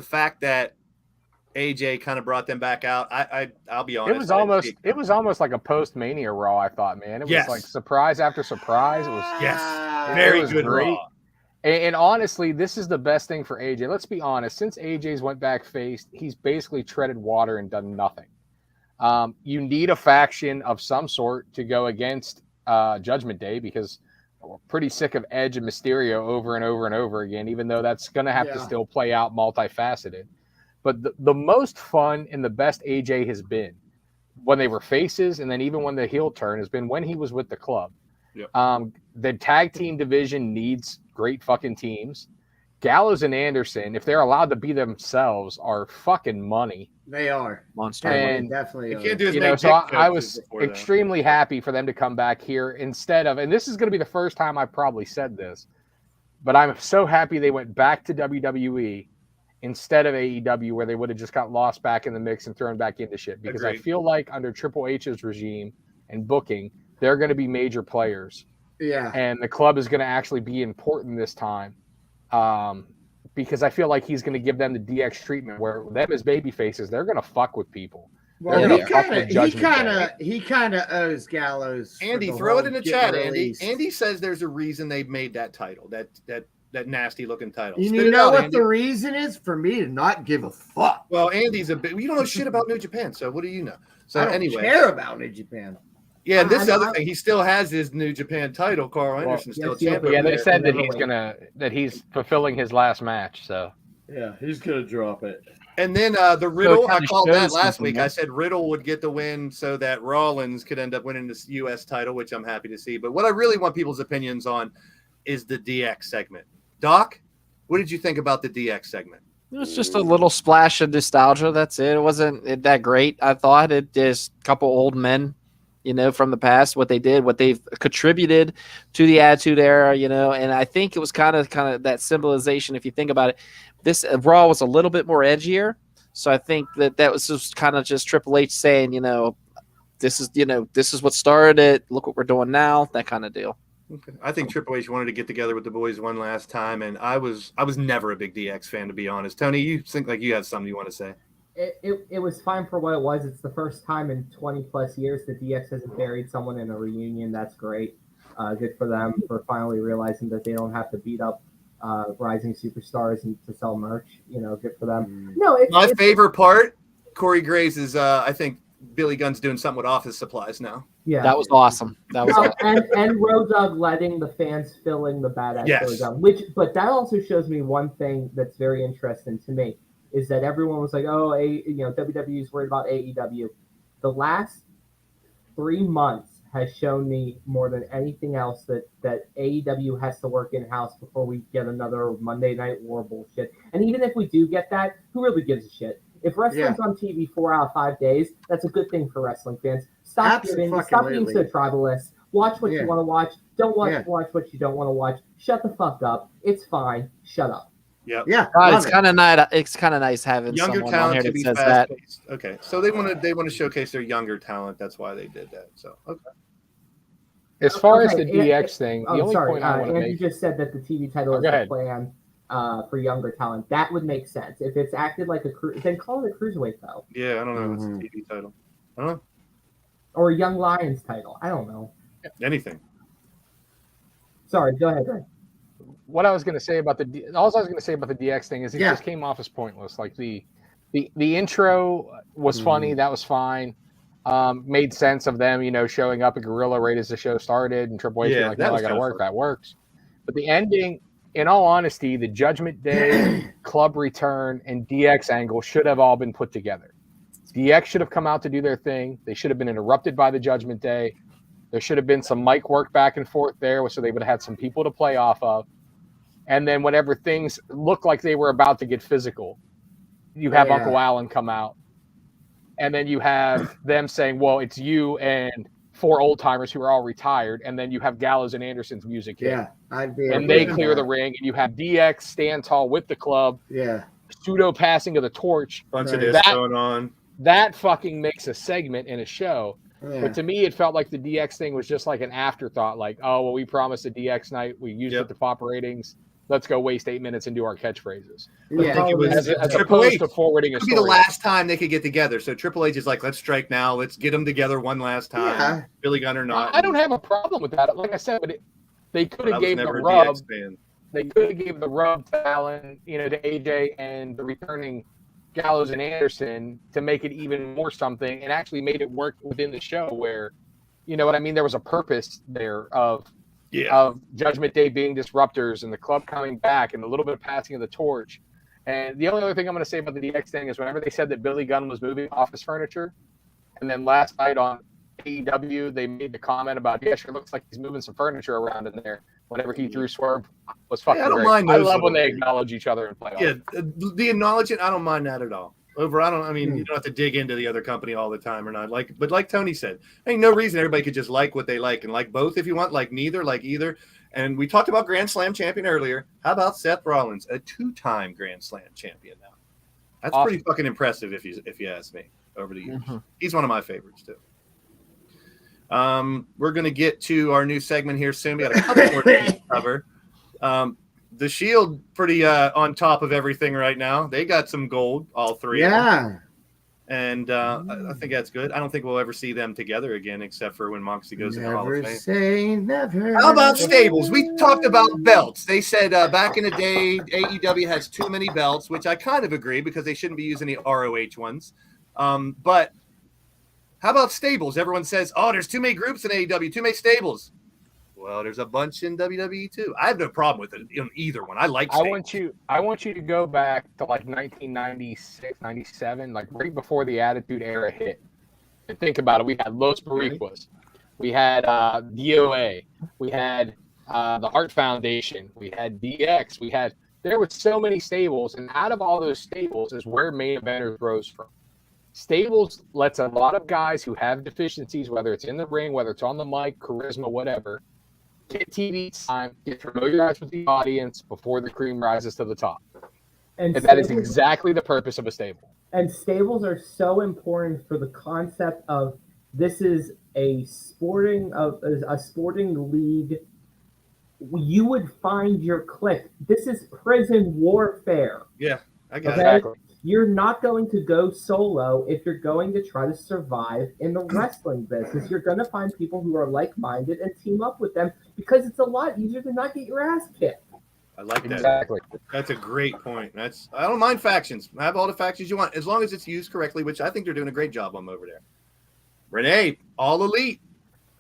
fact that AJ kind of brought them back out. I'll be honest. It was almost like a post-Mania Raw, I thought, man. It was like surprise after surprise. It was very it was good great. Raw. And honestly, this is the best thing for AJ. Let's be honest. Since AJ's went back face, he's basically treaded water and done nothing. You need a faction of some sort to go against Judgment Day because we're pretty sick of Edge and Mysterio over and over and over again, even though that's going to have to still play out multifaceted. But the most fun and the best AJ has been when they were faces, and then even when the heel turn has been when he was with the club. Yep. The tag team division needs great fucking teams. Gallows and Anderson, if they're allowed to be themselves, are fucking money. They are Monster. And definitely. You can't do as you many know, so dick I jokes was as before, though. extremely happy for them to come back here instead of, and this is going to be the first time I've probably said this, but I'm so happy they went back to WWE instead of AEW, where they would have just got lost back in the mix and thrown back into shit. Because I feel like under Triple H's regime and booking, they're going to be major players. Yeah. And the club is going to actually be important this time. Because I feel like he's going to give them the DX treatment where them as baby faces, they're going to fuck with people. Well, They're he gonna fuck with Judgment Day. he kind of owes Gallows. for Andy, the throw it whole in the get chat, released. Andy. Andy says there's a reason they made that title, that nasty looking title. You Spit it know out, what Andy. the reason is? For me to not give a fuck. Well, Andy's a bit. You don't know shit about New Japan, so what do you know? So I don't anyway, care about New Japan. yeah. And this other thing, he still has his New Japan title. Carl Anderson's still champion. Yeah, they said that Never he's fulfilling his last match. So Yeah, he's gonna drop it. And then the Riddle, I kinda called that shows last something, week. yeah. I said Riddle would get the win so that Rollins could end up winning this U.S. title, which I'm happy to see. But what I really want people's opinions on is the DX segment. Doc, what did you think about the DX segment? It was just a little splash of nostalgia. That's it. It wasn't that great. I thought it just a couple old men, from the past, what they did, what they've contributed to the Attitude Era, and I think it was kind of that symbolization. If you think about it, this Raw was a little bit more edgier. So I think that was just kind of just Triple H saying, this is what started it. Look what we're doing now. That kind of deal. Okay. I think Triple H wanted to get together with the boys one last time, and I was never a big DX fan, to be honest. Tony, you think like you have something you want to say? It was fine for what it was. It's the first time in 20 plus years that DX hasn't buried someone in a reunion. That's great. Good for them for finally realizing that they don't have to beat up rising superstars and to sell merch. Good for them. No, My favorite part, Corey Graves is I think Billy Gunn's doing something with office supplies now. Yeah, that was awesome. That was awesome. and Road Dogg letting the fans fill in the badass Road Dogg, but that also shows me one thing that's very interesting to me is that everyone was like, oh, WWE is worried about AEW. The last 3 months has shown me more than anything else that AEW has to work in-house before we get another Monday Night War bullshit. And even if we do get that, who really gives a shit? If wrestling's on TV 4 out of 5 days, that's a good thing for wrestling fans. Stop being so tribalist. Watch what you want to watch. Don't watch what you don't want to watch. Shut the fuck up. It's fine. Shut up. Yep. Yeah. It's kind of nice. It's kind of nice having younger someone talent on here to that be says fast that. paced. Okay, so they want to showcase their younger talent. That's why they did that. So okay. As far as the DX thing, the only point I want to Andrew make. just said that the TV title is the plan for younger talent. That would make sense. If it's acted like a then call it a cruiserweight though. Yeah, I don't know. It's a TV title. I don't know. Or a Young Lions title. I don't know. Anything. Sorry, go ahead, Greg. What I was going to say about all I was going to say about the DX thing is it just came off as pointless. Like the The intro was funny. That was fine. Made sense of them, showing up at Gorilla right as the show started, and Triple H being like, "No, I got to work." That works. But the ending, in all honesty, the Judgment Day, Club Return, and DX angle should have all been put together. DX should have come out to do their thing. They should have been interrupted by the Judgment Day. There should have been some mic work back and forth there, so they would have had some people to play off of. And then whenever things looked like they were about to get physical, you have Uncle Alan come out. And then you have them saying, well, it's you and 4 old timers who are all retired. And then you have Gallows and Anderson's music hit. And they clear the ring. And you have DX stand tall with the club. Yeah. Pseudo passing of the torch. Bunch of this going on. That fucking makes a segment in a show. Yeah. But to me, it felt like the DX thing was just like an afterthought. Like, oh, well, we promised a DX night. We used it to pop ratings. Let's go waste 8 minutes and do our catchphrases. Yeah, I think it was as opposed to forwarding a story. It could be the last time they could get together. So Triple H is like, let's strike now. Let's get them together one last time. Yeah. Billy Gunn or not. I don't have a problem with that. Like I said, but they could have gave the rub. They could have gave the rub to Allen, to AJ and the returning Gallows and Anderson to make it even more something, and actually made it work within the show where, you know what I mean? There was a purpose there of Judgment Day being disruptors and the club coming back and a little bit of passing of the torch. And the only other thing I'm going to say about the DX thing is whenever they said that Billy Gunn was moving office furniture, and then last night on AEW, they made the comment about, sure looks like he's moving some furniture around in there. Whenever he threw Swerve, was fucking great. I love when they acknowledge each other and play. Yeah, the acknowledgement, I don't mind that at all. You don't have to dig into the other company all the time or not. But like Tony said, ain't no reason everybody could just like what they like and like both if you want, like neither, like either. And we talked about Grand Slam champion earlier. How about Seth Rollins, a 2-time Grand Slam champion now? That's awesome. Pretty fucking impressive if you ask me over the years. Mm-hmm. He's one of my favorites too. We're going to get to our new segment here soon. We got a couple more things to cover. The Shield pretty on top of everything right now. They got some gold, all three. Yeah. And I think that's good. I don't think we'll ever see them together again, except for when Moxley goes in the Hall of Fame. Say never. How about stables? We talked about belts. They said back in the day, AEW has too many belts, which I kind of agree because they shouldn't be using the ROH ones. But how about stables? Everyone says, oh, there's too many groups in AEW, too many stables. Well, there's a bunch in WWE too. I have no problem with it in either one. I like stables. I want you to go back to like 1996, 97, like right before the Attitude Era hit. And think about it. We had Los Boricuas. We had DOA. We had the Heart Foundation. We had DX. There were so many stables, and out of all those stables is where main eventers rose from. Stables lets a lot of guys who have deficiencies, whether it's in the ring, whether it's on the mic, charisma, whatever, get TV time, get familiarized with the audience before the cream rises to the top. And that is exactly the purpose of a stable. And stables are so important for the concept of this is a sporting league. You would find your clique. This is prison warfare. Yeah, I got it. Exactly. You're not going to go solo if you're going to try to survive in the wrestling business. You're going to find people who are like-minded and team up with them because it's a lot easier to not get your ass kicked. I like that. Exactly. That's a great point. I don't mind factions. Have all the factions you want as long as it's used correctly, which I think they're doing a great job on over there. Renee, All Elite.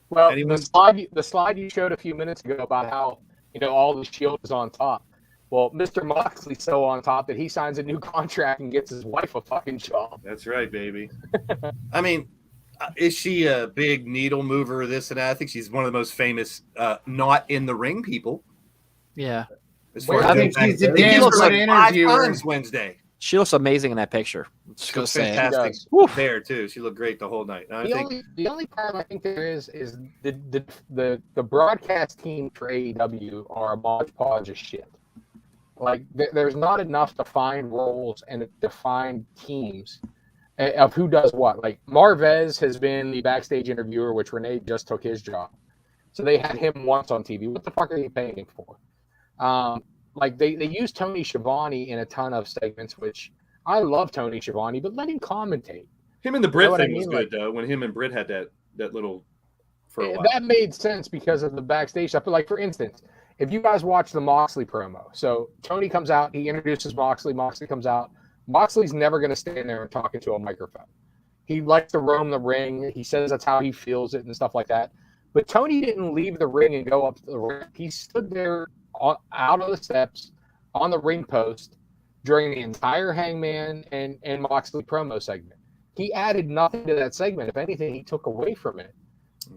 Well, the slide you showed a few minutes ago about how all the Shield is on top. Well, Mr. Moxley's so on top that he signs a new contract and gets his wife a fucking job. That's right, baby. I mean, is she a big needle mover, this and that? I think she's one of the most famous not in the ring people. Yeah. I think she's a damn good interviewer. 5 times Wednesday. She looks amazing in that picture. She looks fantastic there too. She looked great the whole night. The only problem I think there is the broadcast team for AEW are a hodgepodge of shit. Like, there's not enough defined roles and defined teams of who does what. Like, Marvez has been the backstage interviewer, which Renee just took his job. So they had him once on TV. What the fuck are they paying him for? Like, they use Tony Schiavone in a ton of segments, which I love Tony Schiavone, but let him commentate. Him and the Britt thing was good, though, when him and Britt had that little for a while. That made sense because of the backstage stuff. But, like, for instance, if you guys watch the Moxley promo, so Tony comes out, he introduces Moxley, Moxley comes out, Moxley's never going to stand there and talk into a microphone. He likes to roam the ring. He says that's how he feels it and stuff like that. But Tony didn't leave the ring and go up to the ring. He stood there out of the steps on the ring post during the entire Hangman and Moxley promo segment. He added nothing to that segment. If anything, he took away from it.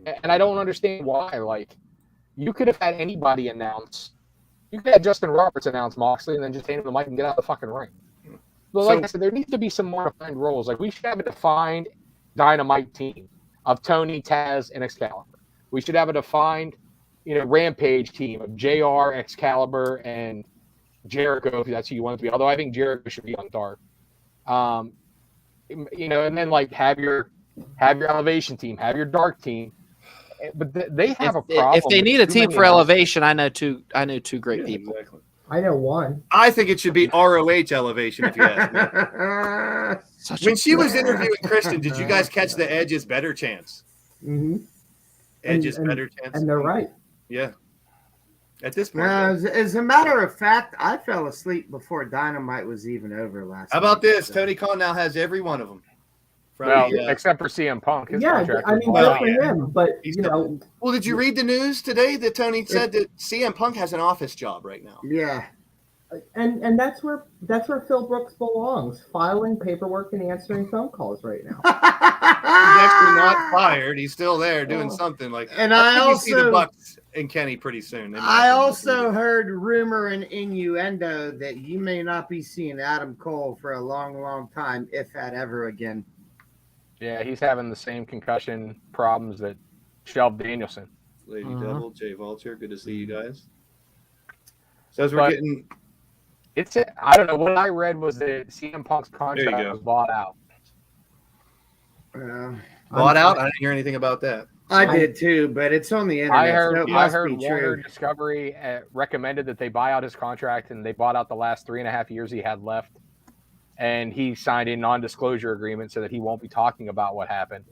And I don't understand why. Like, you could have had anybody announce. You could have Justin Roberts announce Moxley and then just hand him the mic and get out of the fucking ring. But like I said, there needs to be some more defined roles. Like, we should have a defined Dynamite team of Tony, Taz, and Excalibur. We should have a defined, Rampage team of JR, Excalibur, and Jericho, if that's who you want it to be. Although I think Jericho should be on Dark. And then like have your Elevation team, have your Dark team. But they have a problem. If they need a team for Elevation, I know two great people. Exactly. I know one. I think it should be ROH Elevation, if you ask me. When she was interviewing Kristen, did you guys catch the Edge's better chance? Mm-hmm. Edge's better chance. And they're right. Yeah. At this point. As a matter of fact, I fell asleep before Dynamite was even over last How about night, this? so. Tony Khan now has every one of them. Except for CM Punk. His Yeah, contract I was mean, bought good out. for him. But, Well, did you read the news today that Tony said that CM Punk has an office job right now? Yeah. And that's where Phil Brooks belongs, filing paperwork and answering phone calls right now. He's actually not fired. He's still there doing something like. And I think you see the Bucks and Kenny pretty soon. I also heard rumor and innuendo that you may not be seeing Adam Cole for a long, long time, if that ever again. Yeah, he's having the same concussion problems that Shelv Danielson. Lady Devil, Jay Vulture, good to see you guys. So as we're getting. I don't know. What I read was that CM Punk's contract was bought out. Bought out? I didn't hear anything about that. I did too, but it's on the internet. I heard Warner Warner Discovery recommended that they buy out his contract, and they bought out the last 3.5 years he had left. And he signed a non-disclosure agreement so that he won't be talking about what happened.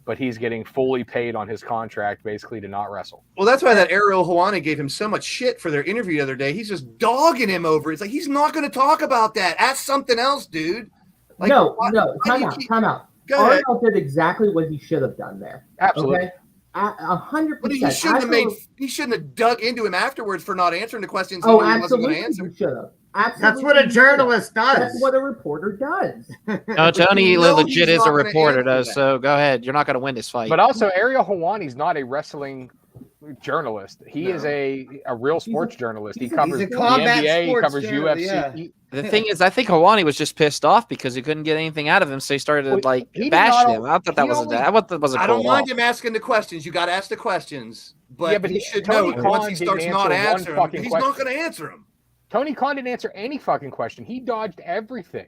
But he's getting fully paid on his contract, basically, to not wrestle. Well, that's why that Ariel Helwani gave him so much shit for their interview the other day. He's just dogging him over it. It's like, he's not going to talk about that. Ask something else, dude. Like, no. Time out. Go ahead. Ariel did exactly what he should have done there. Absolutely. Okay? 100%. But he shouldn't have dug into him afterwards for not answering the questions. Oh, he wasn't absolutely. going to answer. He should have. Absolutely. That's what a journalist does. That's what a reporter does. No, Tony legit is a reporter, though. So go ahead. You're not going to win this fight. But also, Ariel Helwani's not a wrestling journalist. He is a real sports journalist. He covers the NBA. He covers UFC. Yeah. The thing is, I think Helwani was just pissed off because he couldn't get anything out of him, so he started to bash him. I thought that wasn't I don't mind him asking the questions. You got to ask the questions, but he should know once he starts not answering, he's not going to answer them. Tony Khan didn't answer any fucking question. He dodged everything.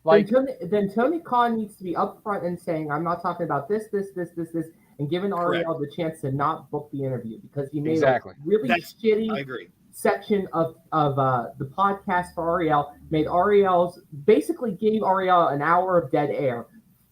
Then Tony Khan needs to be upfront and saying, "I'm not talking about this," and giving Ariel the chance to not book the interview because he made a really shitty section of the podcast for Ariel. Basically gave Ariel an hour of dead air.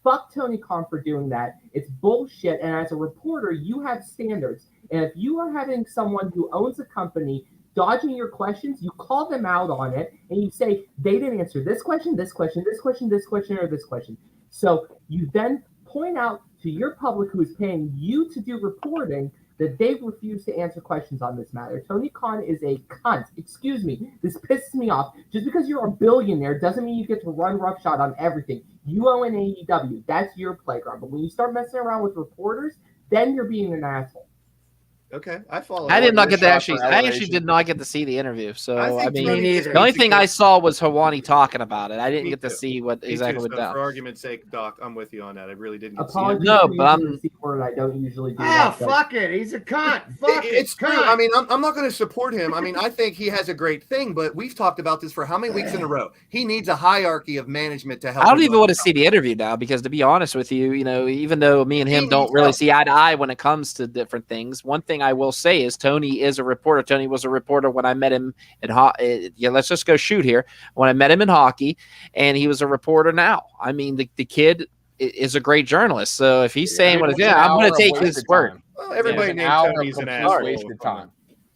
Fuck Tony Khan for doing that. It's bullshit. And as a reporter, you have standards. And if you are having someone who owns a company dodging your questions, you call them out on it and you say they didn't answer this question, or this question. So you then point out to your public who is paying you to do reporting that they refuse to answer questions on this matter. Tony Khan is a cunt. Excuse me. This pisses me off. Just because you're a billionaire doesn't mean you get to run roughshod on everything. You own an AEW. That's your playground. But when you start messing around with reporters, then you're being an asshole. Okay, I follow. I did not get to actually did not get to see the interview. So I mean, the only thing I saw was Helwani talking about it. I didn't get to see what exactly went down. For argument's sake, Doc, I'm with you on that. I really didn't get to see it. No, but I'm. I don't usually do that. Fuck it, he's a cunt. It's true. I mean, I'm not going to support him. I mean, I think he has a great thing, but we've talked about this for how many weeks in a row? He needs a hierarchy of management to help. I don't even want to see the interview now because, to be honest with you, even though me and him don't really see eye to eye when it comes to different things, one thing I will say is Tony is a reporter. Tony was a reporter when I met him in let's just go shoot here. When I met him in hockey, and he was a reporter now. I mean, the kid is a great journalist. So if he's saying I'm going to take his word. Well, everybody named Tony's an asshole. Wasted time.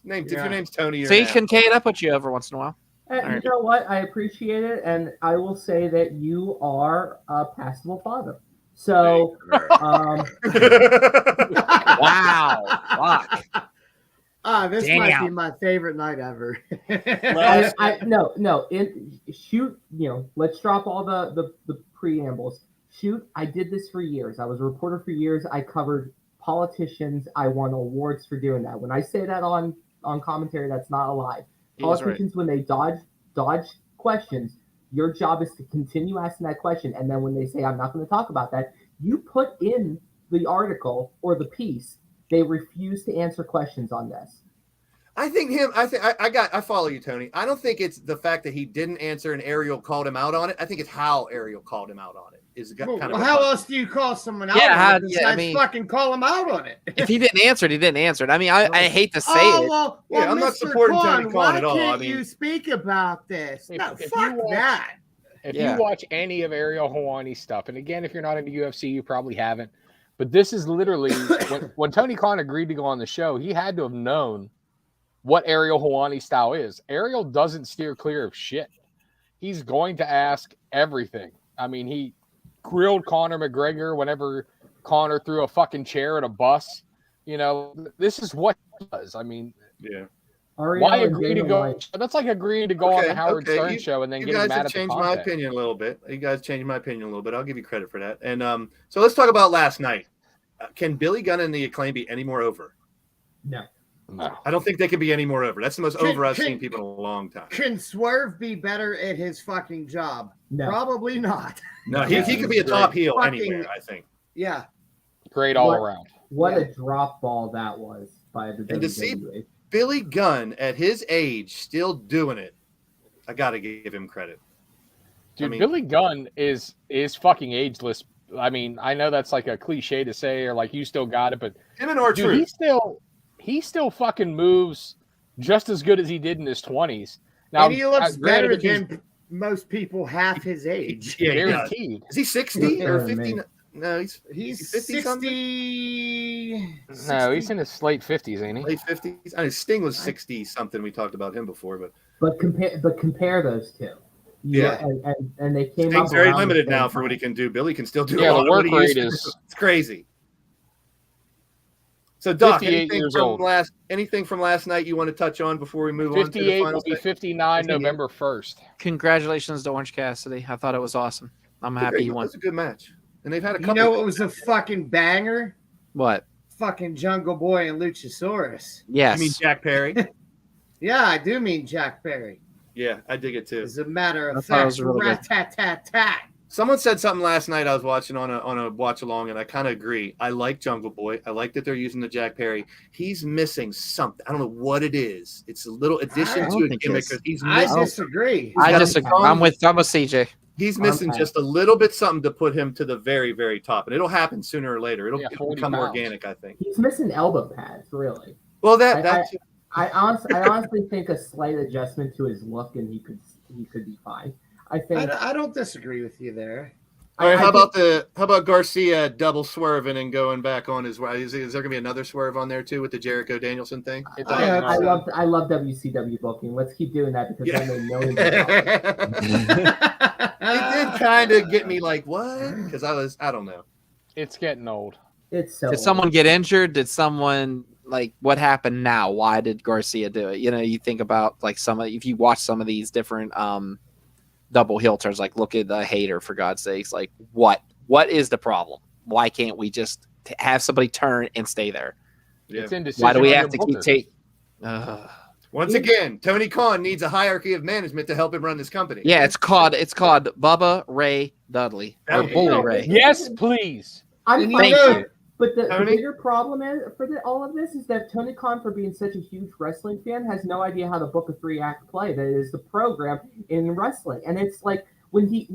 If your name's Tony, see, Kincaid, I put you over once in a while. And you know what? I appreciate it, and I will say that you are a passable father. So, Wow. Fuck. This might be my favorite night ever. Shoot. Let's drop all the preambles. Shoot, I did this for years. I was a reporter for years. I covered politicians. I won awards for doing that. When I say that on commentary, that's not a lie. Politicians, when they dodge questions, your job is to continue asking that question. And then when they say, I'm not going to talk about that, you put in the article or the piece, they refuse to answer questions on this. I follow you, Tony. I don't think it's the fact that he didn't answer and Ariel called him out on it. I think it's how Ariel called him out on it. How else do you call someone out on it besides fucking call him out on it? If he didn't answer it, he didn't answer it. I mean, I hate to say it. Well, I'm not supporting Tony Khan at all. Why can't you speak about this? Fuck that. If you watch any of Ariel Helwani's stuff, and again, if you're not into UFC, you probably haven't, but this is literally, when Tony Khan agreed to go on the show, he had to have known what Ariel Helwani's style is. Ariel doesn't steer clear of shit. He's going to ask everything. I mean, he grilled Conor McGregor whenever Conor threw a fucking chair at a bus. This is what he does. I mean, yeah. Why agree to go? That's like agreeing to go on the Howard Stern show and then getting mad at the content. You guys have changed my opinion a little bit. You guys changed my opinion a little bit. I'll give you credit for that. And so let's talk about last night. Can Billy Gunn and the Acclaim be any more over? No. I don't think they can be any more over. That's the most over I've seen people in a long time. Can Swerve be better at his fucking job? No. Probably not. No, he could be a top heel anywhere, I think. Yeah. Great all around. What a drop ball that was by the WWE. And to see Billy Gunn at his age still doing it, I got to give him credit. Dude, Billy Gunn is fucking ageless. I mean, I know that's like a cliche to say, or like you still got it, but him and R-Truth. He still fucking moves just as good as he did in his 20s. Now, and he looks better than most people half his age. Yeah, guaranteed. Is he 60 or 50? No, he's 50 60. No, he's in his late 50s, ain't he? Late 50s. I mean, Sting was 60 something. We talked about him before, but compare those two. Yeah, and they came Sting's up very limited now for what he can do. Billy can still do a lot. The work rate is it's crazy. So, Doc, 58 anything from last night you want to touch on before we move on to the 58 final will be 59 November 1st. Congratulations to Orange Cassidy. I thought it was awesome. I'm happy he won. It was a good match. And they've had a couple. You know what was a fucking banger? What? Fucking Jungle Boy and Luchasaurus. Yes. You mean Jack Perry? Yeah, I do mean Jack Perry. Yeah, I dig it too. As a matter of fact, rat-tat-tat-tat. Someone said something last night I was watching on a watch along, and I kind of agree. I like Jungle Boy. I like that they're using the Jack Perry. He's missing something. I don't know what it is. It's a little addition to a gimmick. I disagree. I disagree. I'm with CJ. He's missing just a little bit something to put him to the very, very top, and it'll happen sooner or later. It'll become organic, I think. He's missing elbow pads, really. Well, I honestly think a slight adjustment to his look, and he could be fine. I don't disagree with you there. All right, how about Garcia double swerving and going back on his way? Is there gonna be another swerve on there too with the Jericho Danielson thing? I love WCW booking. Let's keep doing that because I made millions. It did kind of get me like, what? Because I don't know. It's getting old. It's so. Did someone get injured? Did someone what happened now? Why did Garcia do it? You think about if you watch some of these different double heel turns, look at the Hater, for God's sakes. What is the problem? Why can't we just have somebody turn and stay there? Yeah. It's indecision. Why do we have to keep taking? Once again, Tony Khan needs a hierarchy of management to help him run this company. Yeah, it's called Bubba Ray Dudley or Bully Ray. Yes, please. Thank you. But the bigger problem all of this is that Tony Khan, for being such a huge wrestling fan, has no idea how to book a 3-act play. That is the program in wrestling. And it's like when he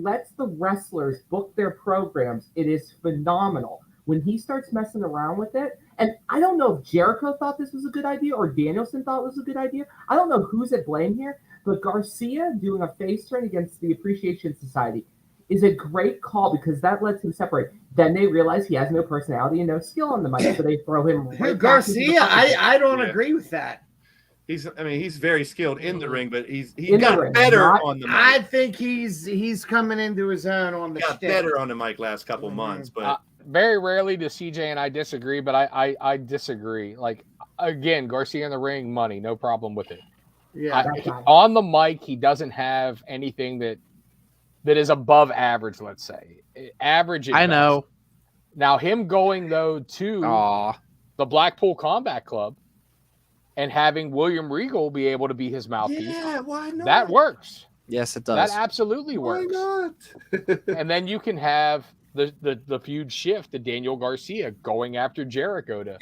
lets the wrestlers book their programs, it is phenomenal. When he starts messing around with it, and I don't know if Jericho thought this was a good idea or Danielson thought it was a good idea. I don't know who's at blame here, but Garcia doing a face turn against the Appreciation Society is a great call because that lets him separate. Then they realize he has no personality and no skill on the mic, so they throw him right Garcia, I don't agree with that. He's very skilled in the ring, but he In the got ring, better not- on the mic. I think he's coming into his own on the Got stick. better on the mic last couple months, but Very rarely does CJ and I disagree, but I disagree. Like, again, Garcia in the ring, money, no problem with it. Yeah. On the mic, he doesn't have anything that is above average, let's say. Average. I know. Now, him going, though, to Aw. the Blackpool Combat Club and having William Regal be able to be his mouthpiece, yeah, why not? that works. Yes, it does. That absolutely Why works. not? And then you can have the feud shift to Daniel Garcia going after Jericho to.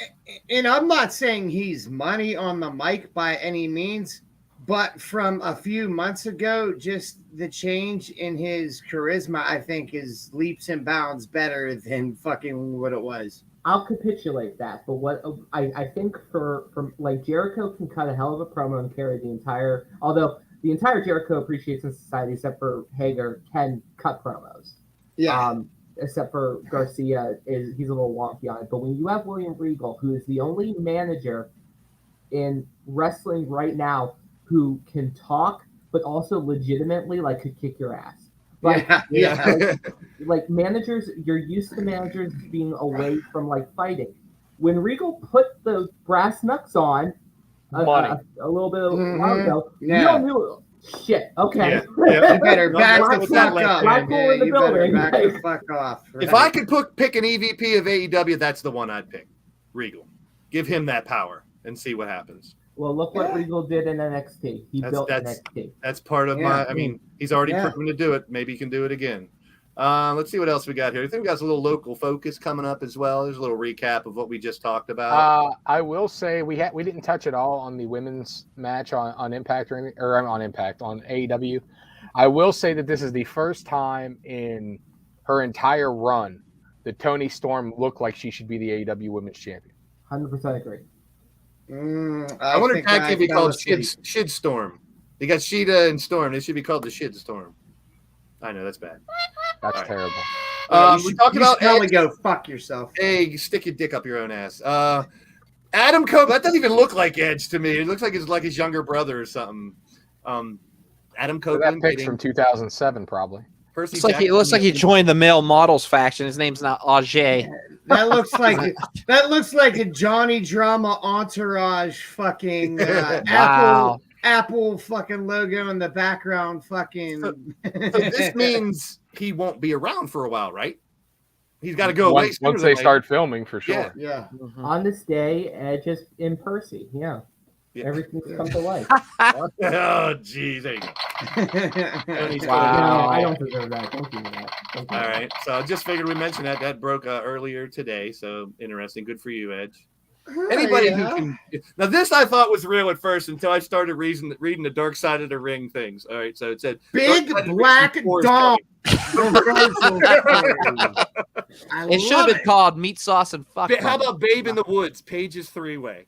And I'm not saying he's money on the mic by any means, but from a few months ago, just the change in his charisma, I think, is leaps and bounds better than fucking what it was. I'll capitulate that, but what I think for like Jericho can cut a hell of a promo and carry the entire. Although the entire Jericho Appreciation Society, except for Hager, can cut promos. Except for Garcia, he's a little wonky on it. But when you have William Regal, who is the only manager in wrestling right now who can talk, but also legitimately like could kick your ass. Like, like managers, you're used to managers being away from like fighting. When Regal put the brass knucks on a little bit of a while ago, you don't know shit. Okay. You better back the fuck up. Blackpool in the building. Back the fuck off. If I could pick an EVP of AEW, that's the one I'd pick. Regal. Give him that power and see what happens. Well, look what Regal did in NXT. He built NXT. That's part of my. I mean, he's already proven to do it. Maybe he can do it again. Let's see what else we got here. I think we got a little local focus coming up as well. There's a little recap of what we just talked about. I will say we didn't touch at all on the women's match on Impact on AEW. I will say that this is the first time in her entire run that Toni Storm looked like she should be the AEW Women's Champion. 100% agree. I wonder if tag team be called Shid Storm. They got Sheeta and Storm. They should be called the Shid Storm. I know that's bad. That's terrible. We talked about probably go fuck yourself. Hey, stick your dick up your own ass. Adam Cole. That doesn't even look like Edge to me. It looks like it's like his younger brother or something. Adam Cole. That pick's from 2007, probably. It looks like he joined the male models faction. His name's not Ajay. That looks like a Johnny Drama entourage fucking wow. Apple fucking logo in the background. Fucking. So this means he won't be around for a while, right? He's got to go away once they start filming, for sure. Yeah. Mm-hmm. On this day, Edge is in Percy. Yeah. Everything's come to life. Oh, geez. There you go. Wow. No, I don't deserve that. Don't do that. All right. So I just figured we mentioned that. That broke earlier today. So interesting. Good for you, Edge. Anybody who can. Now, this I thought was real at first until I started reading the Dark Side of the Ring things. All right. So it said Big Black Dog. It should have been called Meat Sauce and Fuck. How about Babe in the Woods? Page's 3-way.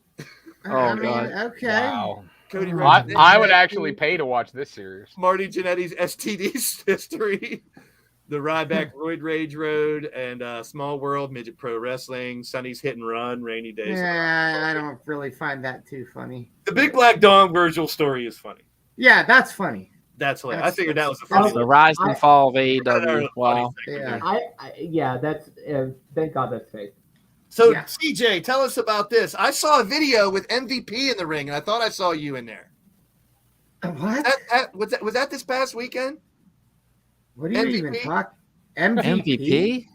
God. Okay. Wow. Cody I would actually pay to watch this series. Marty Jannetty's STD history, the Ryback Roid Rage Road, and Small World Midget Pro Wrestling, Sonny's Hit and Run, Rainy Days. Yeah, I don't really find that too funny. The Big Black Dog Virgil story is funny. Yeah, that's funny. That's hilarious. I figured that was a funny. The rise and fall of AEW. Wow. That's thank God that's fake. So, CJ, tell us about this. I saw a video with MVP in the ring, and I thought I saw you in there. What? Was that this past weekend? What are you even talking? MVP?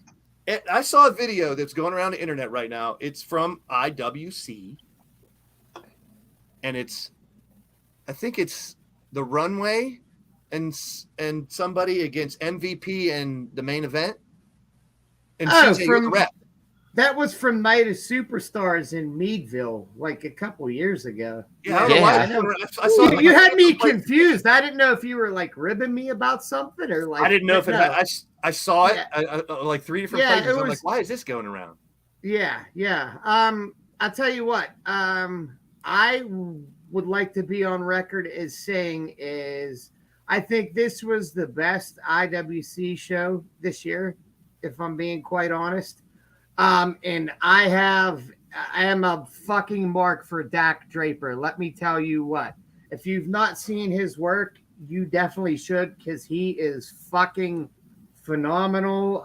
I saw a video that's going around the internet right now. It's from IWC, and I think it's the runway and somebody against MVP and the main event. And from rep. That was from Night of Superstars in Meadville, like a couple years ago. Yeah, I saw you had me confused. I didn't know if you were like ribbing me about something or like. I didn't know if it. I saw it like 3 different places. I'm like, why is this going around? Yeah. I'll tell you what. I would like to be on record as saying I think this was the best IWC show this year, if I'm being quite honest. And I have I am a fucking mark for Dak Draper. Let me tell you what. If you've not seen his work, you definitely should, because he is fucking phenomenal.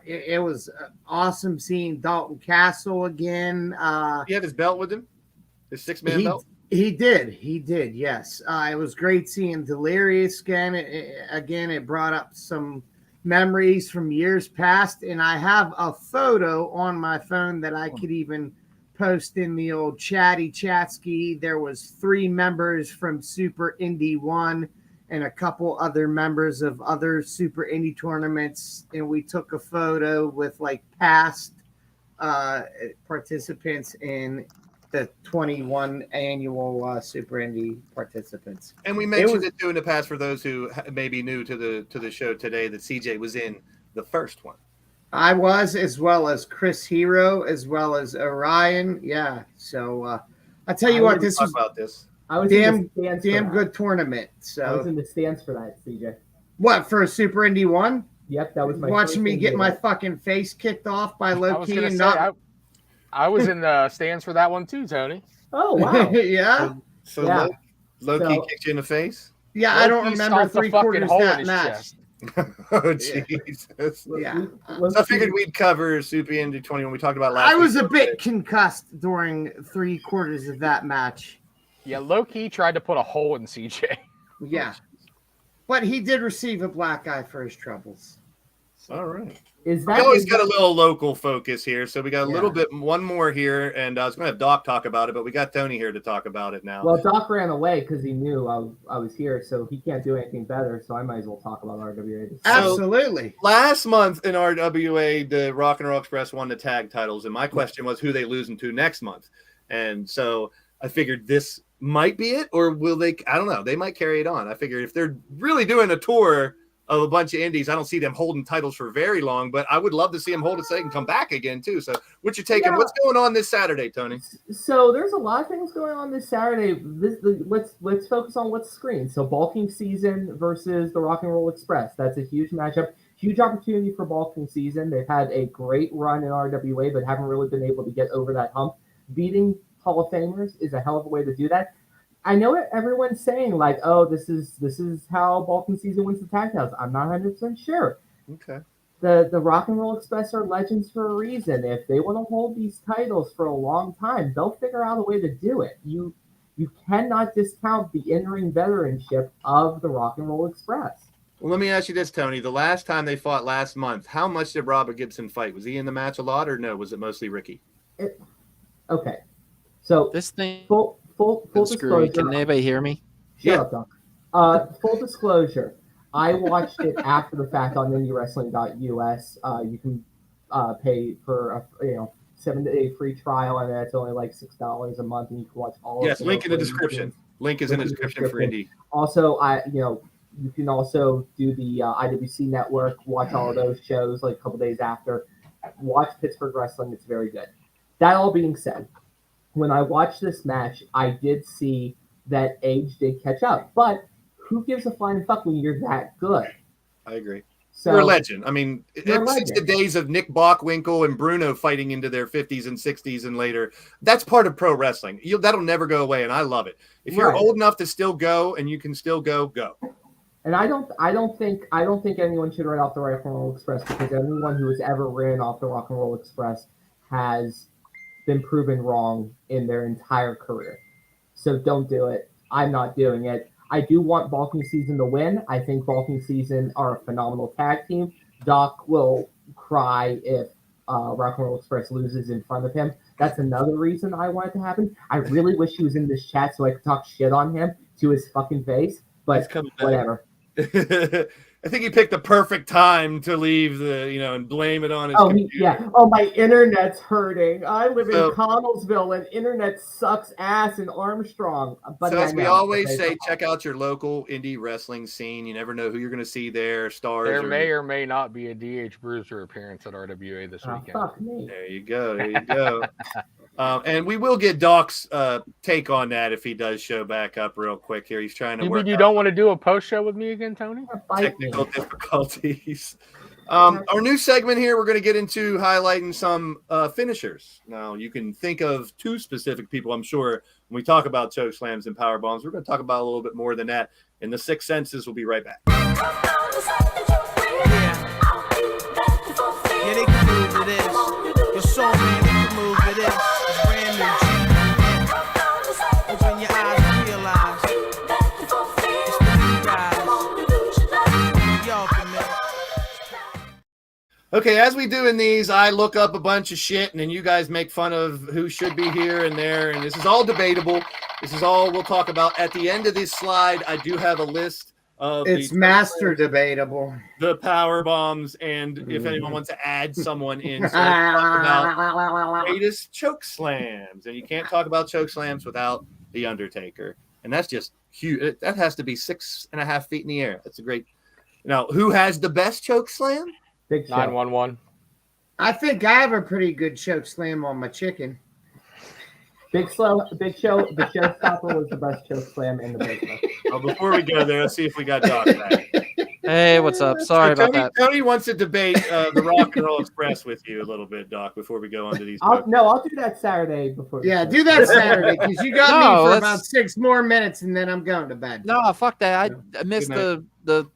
It was awesome seeing Dalton Castle again. He had his belt with him, his 6-man belt. He did. Yes, it was great seeing Delirious again. It brought up some memories from years past, and I have a photo on my phone that I could even post in the old chatty chatski. There was 3 members from Super Indy 1 and a couple other members of other Super Indy tournaments, and we took a photo with like past participants in the 21 annual Super Indy participants. And we mentioned it too in the past for those who may be new to the show today that CJ was in the first one. I was, as well as Chris Hero, as well as Orion. Yeah. So I tell you what, this was about this. I was damn good tournament. So I was in the stands for that, CJ. What, for Super Indy 1? Yep, that was my watching me get my fucking face kicked off by Loki and not. I was in the stands for that one too, Tony. Oh wow! Yeah. So Loki kicked you in the face. Yeah, Loki I don't remember 3/4 of that match. Oh Jesus! Yeah. So I figured we'd cover Super Indy 20 when we talked about last. I was a bit concussed during 3/4 of that match. Yeah, Loki tried to put a hole in CJ. Yeah, but he did receive a black eye for his troubles. All right. We always got a little local focus here, so we got a little bit, one more here, and I was going to have Doc talk about it, but we got Tony here to talk about it now. Well, Doc ran away because he knew I was here, so he can't do anything better, so I might as well talk about RWA. Absolutely. So, last month in RWA, the Rock and Roll Express won the tag titles, and my question was who they losing to next month. And so I figured this might be it, or will they? I don't know. They might carry it on. I figured if they're really doing a tour of a bunch of indies, I don't see them holding titles for very long, but I would love to see them hold it so they can come back again too. So what you taking? What's going on this Saturday, Tony? So there's a lot of things going on this Saturday. Let's focus on what's screen. So Bulking Season versus the Rock and Roll Express. That's a huge matchup. Huge opportunity for Bulking Season. They've had a great run in RWA, but haven't really been able to get over that hump. Beating Hall of Famers is a hell of a way to do that. I know everyone's saying like, "Oh, this is how Bulking Season wins the tag titles." I'm not 100% sure. Okay. The Rock and Roll Express are legends for a reason. If they want to hold these titles for a long time, they'll figure out a way to do it. You cannot discount the in-ring veteranship of the Rock and Roll Express. Well, let me ask you this, Tony. The last time they fought last month, how much did Robert Gibson fight? Was he in the match a lot, or no? Was it mostly Ricky? Okay. So this thing. Full disclosure. Can anybody hear me? Shut up, Doc. Full disclosure. I watched it after the fact on IndyWrestling.us. You can pay for a 7-day free trial, and that's only like $6 a month, and you can watch all. Yes, link in the description. Link is in the description for Indy. Also, you can also do the IWC Network. Watch all of those shows like a couple days after. Watch Pittsburgh Wrestling. It's very good. That all being said, when I watched this match, I did see that age did catch up. But who gives a flying fuck when you're that good? I agree. So, you're a legend. I mean, since the days of Nick Bockwinkel and Bruno fighting into their 50s and 60s and later, that's part of pro wrestling. That'll never go away, and I love it. If you're old enough to still go and you can still go. And I don't think anyone should write off the Rock and Roll Express, because anyone who has ever ran off the Rock and Roll Express has been proven wrong in their entire career. So don't do it. I'm not doing it. I do want Bulking Season to win. I think Bulking Season are a phenomenal tag team. Doc will cry if Rock and Roll Express loses in front of him. That's another reason I want it to happen. I really wish he was in this chat so I could talk shit on him to his fucking face, but whatever. I think he picked the perfect time to leave and blame it on his computer. Oh, my internet's hurting. I live in Connellsville and internet sucks ass in Armstrong. But as we always say, check out your local indie wrestling scene. You never know who you're going to see there. Stars. There may or may not be a DH Bruiser appearance at RWA this weekend. Fuck me. There you go. And we will get Doc's take on that if he does show back up real quick here. He's trying to work. You don't want to do a post show with me again, Tony? Technical difficulties. Our new segment here, we're going to get into highlighting some finishers. Now, you can think of 2 specific people, I'm sure, when we talk about choke slams and power bombs. We're going to talk about a little bit more than that. In the Sixth Senses, we'll be right back. Yeah, they can move to this. Your soul, man, they can move to this. It's brand new. Open your eyes and realize it's the new guys. Y'all can make. Okay, as we do in these, I look up a bunch of shit, and then you guys make fun of who should be here and there, and this is all debatable. This is all we'll talk about. At the end of this slide, I do have a list of it's master debatable. The power bombs, and if anyone wants to add someone in, so talk about greatest choke slams, and you can't talk about choke slams without the Undertaker, and that's just huge. That has to be 6.5 feet in the air. That's a great. Now, who has the best choke slam? Big Show. 911. I think I have a pretty good choke slam on my chicken. Big Show. The Showstopper was the best choke slam in the business. Well, before we go there, let's see if we got Doc back. Hey, what's up? Sorry about that. Tony wants to debate the Rock and Roll Express with you a little bit, Doc, before we go on to these. I'll do that Saturday before. Yeah, do that Saturday because you got me for about 6 more minutes and then I'm going to bed. No, fuck that. I missed the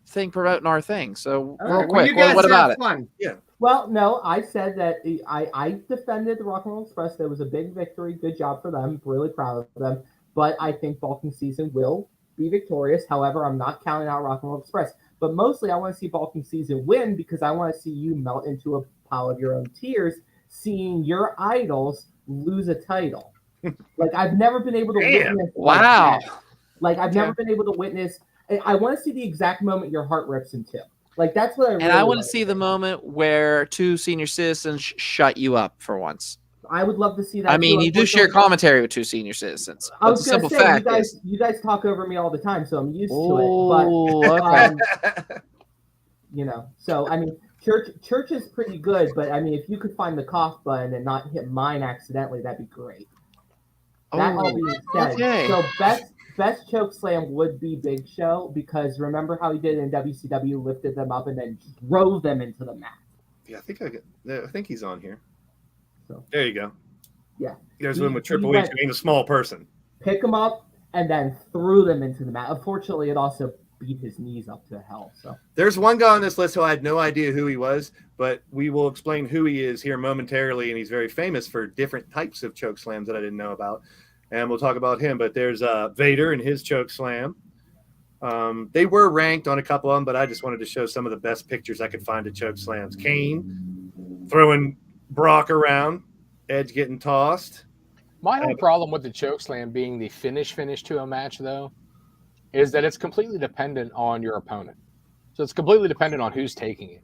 thing promoting our thing. So real Well, quick, you guys what about have it? fun. Yeah. Well, no, I said that I defended the Rock and Roll Express. There was a big victory. Good job for them. Really proud of them. But I think Bulking Season will be victorious. However, I'm not counting out Rock and Roll Express. But mostly I want to see Bulking Season win because I want to see you melt into a pile of your own tears seeing your idols lose a title. Like, I've never been able to witness. Wow. Like I've never been able to witness. I want to see the exact moment your heart rips in two. Like, that's what I really And I want to like. see the moment where 2 senior citizens shut you up for once. I would love to see that. I mean, too. you do share commentary with 2 senior citizens. I But was the going to simple say, fact you guys talk over me all the time, so I'm used to Oh, it. But, okay. So, I mean, church is pretty good, but, I mean, if you could find the cough button and not hit mine accidentally, that'd be great. That all being said, okay. so best choke slam would be Big Show, because remember how he did in WCW, lifted them up and then drove them into the mat. Yeah, I think he's on here. So, there you go. Yeah. There's one with Triple H being a small person. Pick them up and then threw them into the mat. Unfortunately, it also beat his knees up to hell. So there's one guy on this list who I had no idea who he was, but we will explain who he is here momentarily, and he's very famous for different types of choke slams that I didn't know about, and we'll talk about him. But there's Vader and his choke slam. They were ranked on a couple of them, but I just wanted to show some of the best pictures I could find of choke slams. Kane throwing Brock around, Edge getting tossed. My whole problem with the choke slam being the finish to a match, though, is that it's completely dependent on your opponent. So it's completely dependent on who's taking it.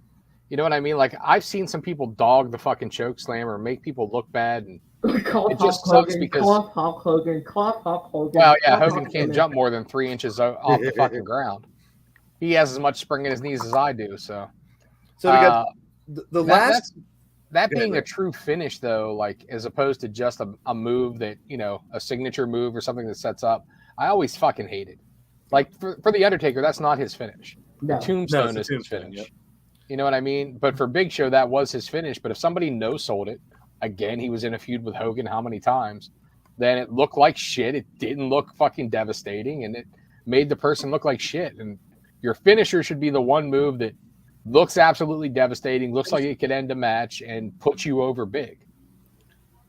You know what I mean? Like, I've seen some people dog the fucking choke slam or make people look bad, and it just sucks because Hulk Hogan. Well, yeah, Hogan can't jump more than 3 inches off the fucking ground. He has as much spring in his knees as I do. So we got the last. That being a true finish, though, like, as opposed to just a move that, a signature move or something that sets up, I always fucking hate it. Like, for The Undertaker, that's not his finish. No. The tombstone is his finish. Yep. You know what I mean? But for Big Show, that was his finish. But if somebody no-sold it, again, he was in a feud with Hogan how many times, then it looked like shit. It didn't look fucking devastating, and it made the person look like shit. And your finisher should be the one move that looks absolutely devastating, looks like it could end a match, and put you over big.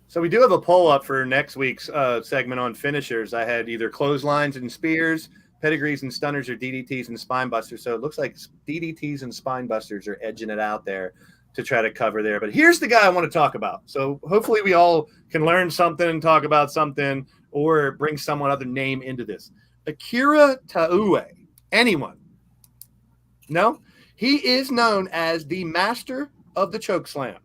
So we do have a poll up for next week's segment on finishers. I had either clotheslines and spears, pedigrees and stunners, or DDTs and spine busters. So it looks like DDTs and spine busters are edging it out there to try to cover there. But here's the guy I want to talk about. So hopefully we all can learn something and talk about something, or bring someone other name into this. Akira Taue. Anyone? No? He is known as the master of the choke slam.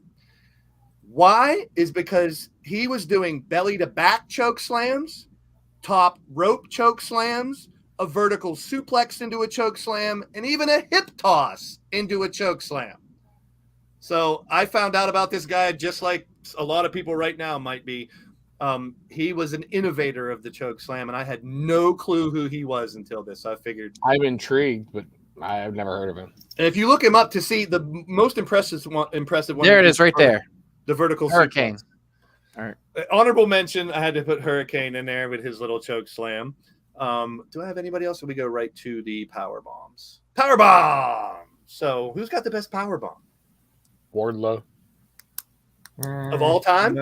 Why? Is because he was doing belly to back choke slams, top rope choke slams, a vertical suplex into a choke slam, and even a hip toss into a choke slam. So I found out about this guy just like a lot of people right now might be. He was an innovator of the choke slam, and I had no clue who he was until this. So I figured I'm intrigued, but I've never heard of him. And if you look him up to see the most impressive one, There it is, right there. The vertical Hurricane. suplex. All right. Honorable mention. I had to put Hurricane in there with his little choke slam. Do I have anybody else? Or we go right to the power bombs? Power bomb. So who's got the best power bomb Wardlow. of all time?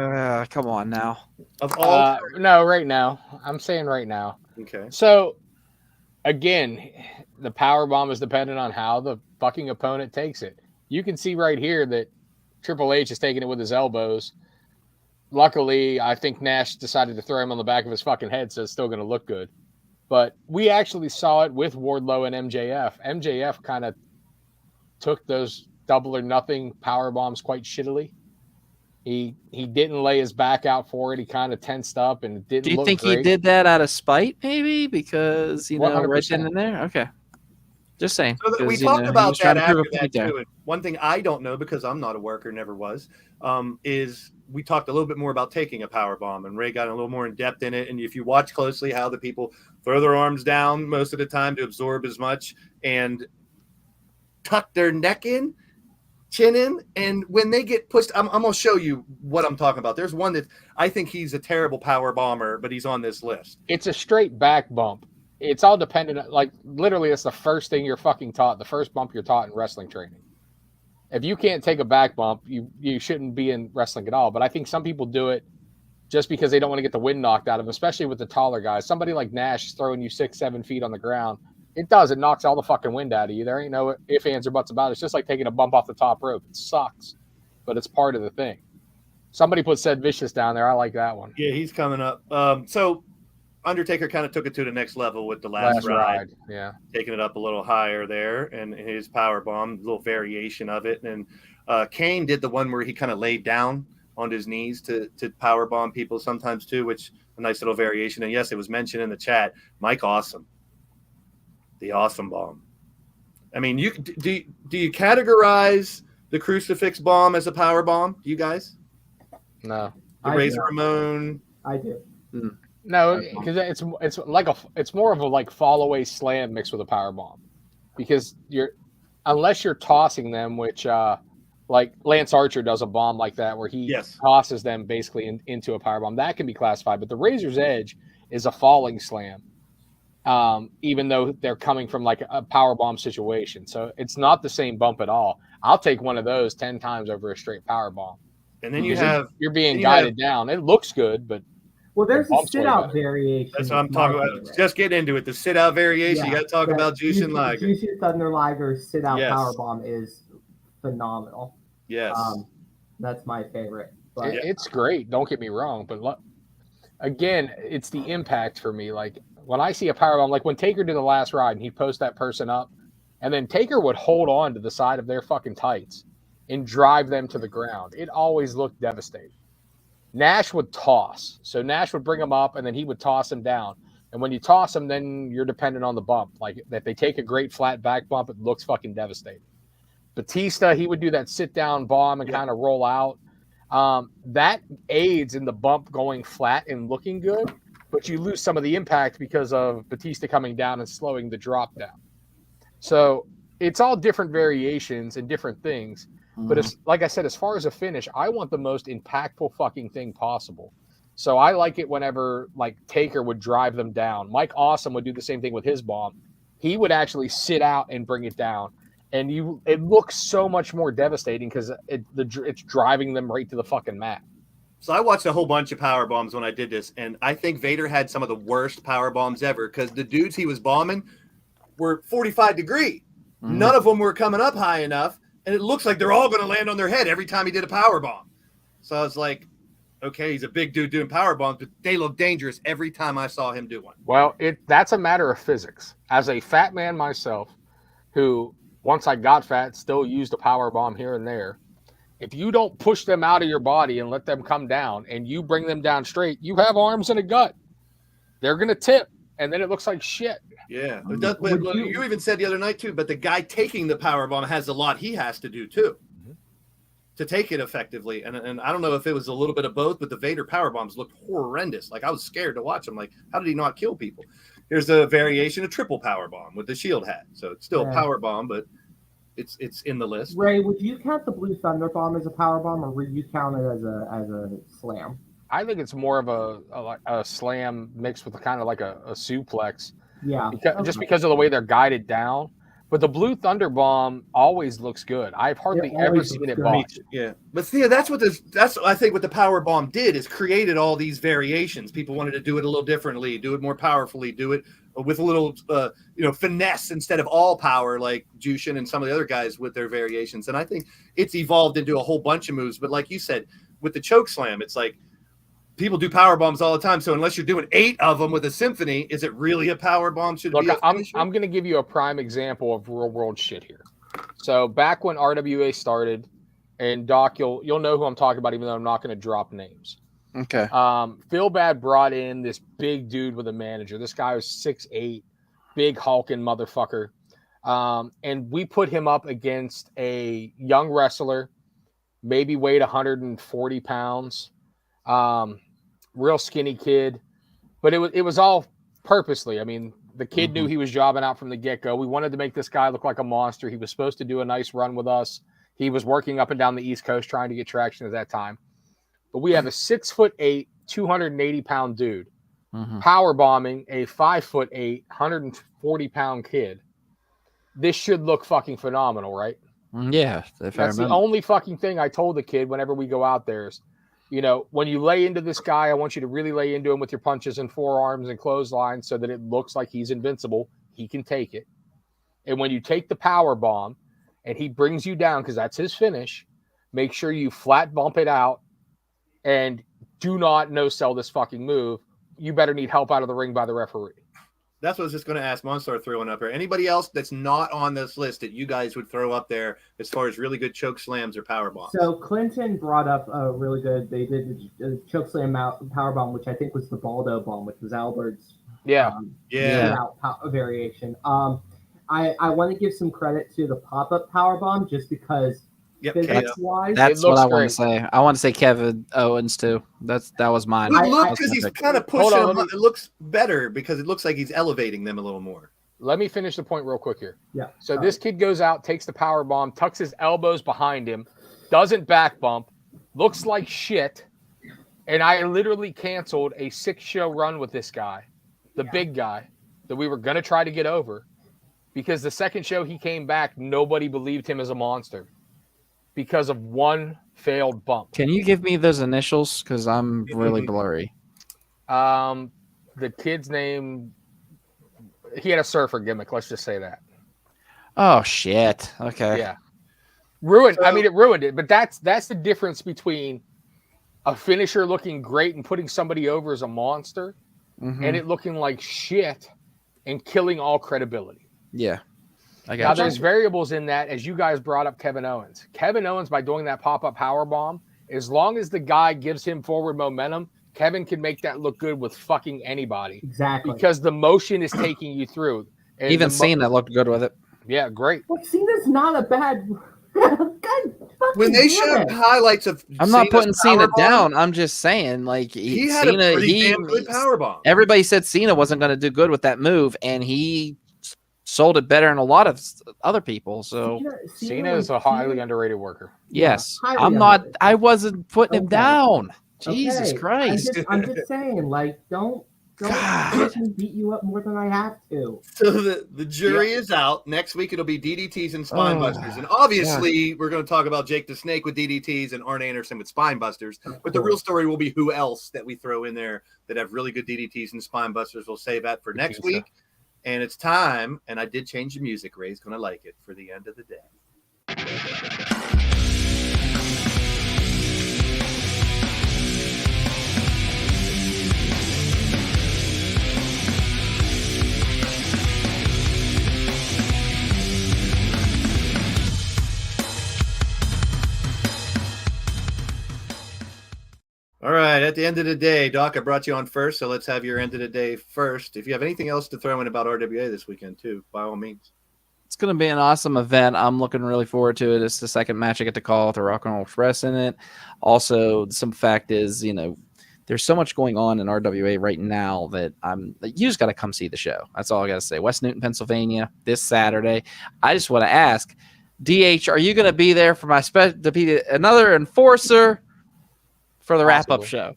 Come on now. Of all? No, right now. I'm saying right now. Okay. So, again, the power bomb is dependent on how the fucking opponent takes it. You can see right here that Triple H is taking it with his elbows. Luckily, I think Nash decided to throw him on the back of his fucking head, so it's still going to look good. But we actually saw it with Wardlow and MJF. MJF kind of took those double or nothing power bombs quite shittily. He didn't lay his back out for it. He kind of tensed up and it didn't. Do you look think great. he did that out of spite, maybe because right 100%. then and there? Okay, just saying. So we talked about that after that too. And one thing I don't know because I'm not a worker, never was, is we talked a little bit more about taking a power bomb, and Ray got a little more in depth in it. And if you watch closely, how the people throw their arms down most of the time to absorb as much and tuck their neck in. Chin in, and when they get pushed, I'm going to show you what I'm talking about. There's one that I think he's a terrible power bomber, but he's on this list. It's a straight back bump. It's all dependent. Like literally, it's the first thing you're fucking taught. The first bump you're taught in wrestling training. If you can't take a back bump, you shouldn't be in wrestling at all. But I think some people do it just because they don't want to get the wind knocked out of them, especially with the taller guys. Somebody like Nash is throwing you 6-7 feet on the ground. It does. It knocks all the fucking wind out of you. There ain't no ifs, ands, or buts about it. It's just like taking a bump off the top rope. It sucks, but it's part of the thing. Somebody put Sid Vicious down there. I like that one. Yeah, he's coming up. So Undertaker kind of took it to the next level with the last ride. Yeah. Taking it up a little higher there, and his power bomb, a little variation of it. And Kane did the one where he kind of laid down on his knees to power bomb people sometimes too, which a nice little variation. And yes, it was mentioned in the chat. Mike Awesome. The Awesome Bomb. I mean, do you categorize the crucifix bomb as a power bomb? Do you guys? No. The Razor Ramon. I do. No, because it's more of a like fall away slam mixed with a power bomb, because unless you're tossing them, which like Lance Archer does a bomb like that where he tosses them basically into a power bomb, that can be classified. But the Razor's Edge is a falling slam. Even though they're coming from like a power bomb situation. So it's not the same bump at all. I'll take one of those 10 times over a straight power bomb. And then you're being guided down. It looks good, but there's a sit out variation. That's what I'm talking about. Just get into it. The sit out variation. You got to talk about Jushin Liger. Jushin Thunder Liger's sit out power bomb is phenomenal. Yes. That's my favorite. But it's great. Don't get me wrong, but look, again, it's the impact for me. Like when I see a powerbomb, like when Taker did the last ride and he'd post that person up, and then Taker would hold on to the side of their fucking tights and drive them to the ground. It always looked devastating. Nash would toss. So Nash would bring him up and then he would toss him down. And when you toss him, then you're dependent on the bump. Like if they take a great flat back bump, it looks fucking devastating. Batista, he would do that sit down bomb and kind of roll out. That aids in the bump going flat and looking good, but you lose some of the impact because of Batista coming down and slowing the drop down. So it's all different variations and different things. But it's like I said, as far as a finish, I want the most impactful fucking thing possible. So I like it whenever like Taker would drive them down. Mike Awesome would do the same thing with his bomb. He would actually sit out and bring it down. And it looks so much more devastating because it's driving them right to the fucking mat. So I watched a whole bunch of power bombs when I did this, and I think Vader had some of the worst power bombs ever because the dudes he was bombing were 45 degree. None of them were coming up high enough, and it looks like they're all going to land on their head every time he did a power bomb. So I was like, okay, he's a big dude doing power bombs, but they look dangerous every time I saw him do one. Well, that's a matter of physics. As a fat man myself, who once I got fat still used a power bomb here and there, if you don't push them out of your body and let them come down and you bring them down straight, you have arms and a gut. They're going to tip, and then it looks like shit. Yeah. But you even said the other night, too, but the guy taking the power bomb has a lot he has to do, too, to take it effectively. And I don't know if it was a little bit of both, but the Vader power bombs looked horrendous. Like, I was scared to watch them. Like, how did he not kill people? here's a variation of triple power bomb with the shield hat. So it's still a Yeah. power bomb, but it's in the list. Ray, would you count the Blue Thunder Bomb as a power bomb, or would you count it as a slam? I think it's more of a slam mixed with kind of like a suplex. Yeah. Just because of the way they're guided down. But the Blue Thunder Bomb always looks good. I've hardly ever always seen looks it good. botched. Yeah, but see, that's what I think what the power bomb did is created all these variations. People wanted to do it a little differently, do it more powerfully, do it with a little finesse instead of all power like Jushin and some of the other guys with their variations. And I think it's evolved into a whole bunch of moves. But like you said, with the choke slam, it's like people do power bombs all the time. So unless you're doing 8 of them with a symphony, is it really a power bomb? Should it Look, be a I'm finisher? going to give you a prime example of real world shit here. So back when RWA started, and Doc, you'll know who I'm talking about, even though I'm not going to drop names. Okay. Phil Bad brought in this big dude with a manager. This guy was 6'8", big hulking motherfucker. And we put him up against a young wrestler, maybe weighed 140 pounds. Real skinny kid, but it was all purposely. I mean, the kid knew he was jobbing out from the get-go. We wanted to make this guy look like a monster. He was supposed to do a nice run with us. He was working up and down the East Coast trying to get traction at that time. But we have a 6'8", 280-pound dude power bombing a 5'8", 140-pound kid. This should look fucking phenomenal, right? Yeah, That's the only fucking thing I told the kid whenever we go out there is, when you lay into this guy, I want you to really lay into him with your punches and forearms and clotheslines so that it looks like he's invincible. He can take it. And when you take the power bomb and he brings you down, because that's his finish, make sure you flat bump it out and do not no-sell this fucking move. You better need help out of the ring by the referee. That's what I was just going to ask. Monstar throwing up there. Anybody else that's not on this list that you guys would throw up there as far as really good choke slams or power bombs? So Clinton brought up a really good. They did a choke slam power bomb, which I think was the Baldo bomb, which was Albert's variation. I want to give some credit to the pop-up power bomb just because physics-wise, that's what I want to say. I want to say Kevin Owens too. That was mine. Good look because he's kind of pushing them. It looks better because it looks like he's elevating them a little more. Let me finish the point real quick here. Yeah. So this kid goes out, takes the power bomb, tucks his elbows behind him, doesn't back bump, looks like shit, and I literally canceled a 6-show run with this guy, the big guy, that we were going to try to get over, because the second show he came back, nobody believed him as a monster because of one failed bump. Can you give me those initials? Because I'm really blurry. The kid's name, he had a surfer gimmick. Let's just say that. Oh, shit. Okay. Yeah. Ruined. I mean, it ruined it. But that's the difference between a finisher looking great and putting somebody over as a monster and it looking like shit and killing all credibility. Yeah. Now, there's variables in that, as you guys brought up Kevin Owens. Kevin Owens, by doing that pop-up power bomb, as long as the guy gives him forward momentum, Kevin can make that look good with fucking anybody. Exactly. Because the motion is taking you through. And even Cena looked good with it. Yeah, great. Well, Cena's not a bad... When they showed highlights of I'm not putting Cena down. I'm just saying, like, he had a pretty damn good power bomb. Everybody said Cena wasn't going to do good with that move, and he sold it better than a lot of other people. So Cena is a highly underrated worker. Yes, highly underrated. I wasn't putting him down. Jesus Christ! I'm just saying, like, don't let me beat you up more than I have to. So the jury is out. Next week it'll be DDTs and spine busters, and obviously we're going to talk about Jake the Snake with DDTs and Arn Anderson with spine busters. But the real story will be who else that we throw in there that have really good DDTs and spine busters. We'll save that for next week. And it's time, and I did change the music. Ray's going to like it for the end of the day. All right, at the end of the day, Doc, I brought you on first, so let's have your end of the day first. If you have anything else to throw in about RWA this weekend, too, by all means. It's going to be an awesome event. I'm looking really forward to it. It's the second match I get to call with the Rock and Roll Express in it. Also, some fact is, there's so much going on in RWA right now that you just got to come see the show. That's all I got to say. West Newton, Pennsylvania, this Saturday. I just want to ask, DH, are you going to be there for to be another enforcer for the wrap-up show?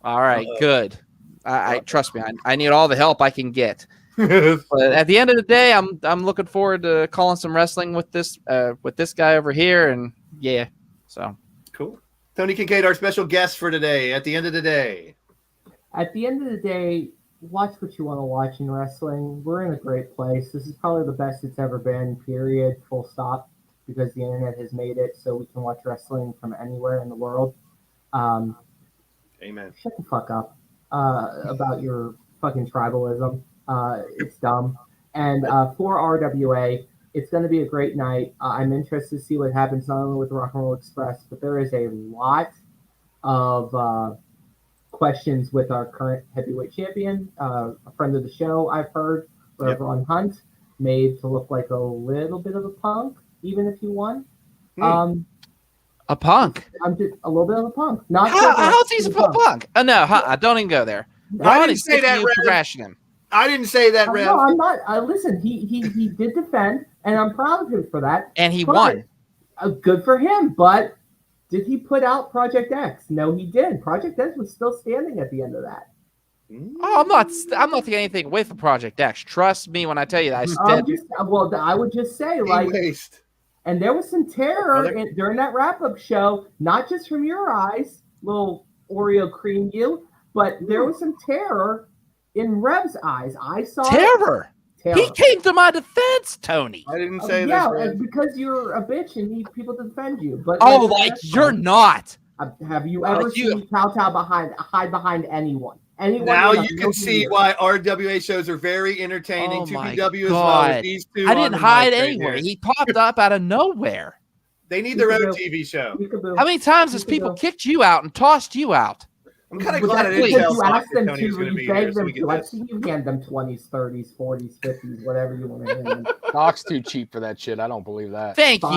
All right, good. I trust me. I need all the help I can get. But at the end of the day, I'm looking forward to calling some wrestling with this guy over here, and yeah, so cool. Tony Kincaid, our special guest for today. At the end of the day, watch what you want to watch in wrestling. We're in a great place. This is probably the best it's ever been, period, full stop, because the internet has made it so we can watch wrestling from anywhere in the world. Amen. Shut the fuck up about your fucking tribalism. It's dumb. And for RWA, it's going to be a great night. I'm interested to see what happens not only with Rock and Roll Express, but there is a lot of questions with our current heavyweight champion, a friend of the show, I've heard, Ron Hunt, made to look like a little bit of a punk, even if he won. A punk? I'm just a little bit of a punk. Not how's he a punk? Oh, no, don't even go there. I didn't say that, Rev. I didn't say that, Rev. No, I'm not. Listen, he did defend, and I'm proud of him for that. And he won. Good for him, but did he put out Project X? No, he did. Project X was still standing at the end of that. Oh, I'm not taking anything away from Project X. Trust me when I tell you that. I would just say, and there was some terror during that wrap-up show, not just from your eyes, little Oreo cream you, but there was some terror in Rev's eyes. I saw terror. He came to my defense, Tony. I didn't say this. Yeah, because you're a bitch and need people to defend you. But you're not. Have you ever seen kowtow hide behind anyone? Now you can see why RWA shows are very entertaining. 2PW as well. These two I didn't hide anywhere. He popped up out of nowhere. They need their own TV show. How many times has people kicked you out and tossed you out? I'm kind of glad you asked them to. You begged them to. I've seen you hand them 20s, 30s, 40s, 50s, whatever you want to hand them. Doc's too cheap for that shit. I don't believe that. Thank you.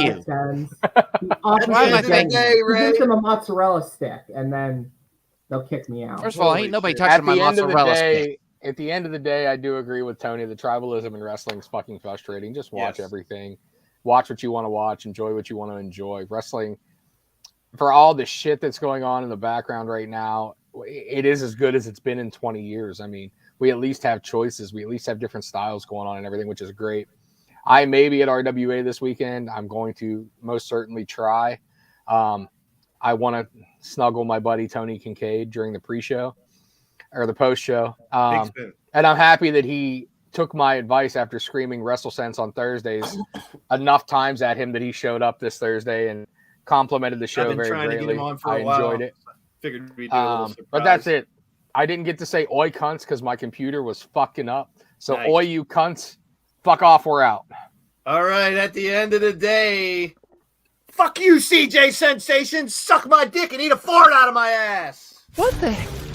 Why am I thanking you? Give them a mozzarella stick, and then they'll kick me out. First of all, ain't nobody touching my mozzarella stick. At the end of the day, I do agree with Tony. The tribalism in wrestling is fucking frustrating. Just watch everything. Watch what you want to watch. Enjoy what you want to enjoy. Wrestling, for all the shit that's going on in the background right now, it is as good as it's been in 20 years. I mean, we at least have choices. We at least have different styles going on and everything, which is great. I may be at RWA this weekend. I'm going to most certainly try. I want to snuggle my buddy Tony Kincaid during the pre-show or the post-show. And I'm happy that he took my advice after screaming WrestleSense on Thursdays enough times at him that he showed up this Thursday and complimented the show very greatly. I enjoyed it. Figured we'd do a little surprise. But that's it. I didn't get to say oi cunts because my computer was fucking up. So oi you cunts, fuck off, we're out. All right, at the end of the day, fuck you, CJ Sensation. Suck my dick and eat a fart out of my ass. What the heck?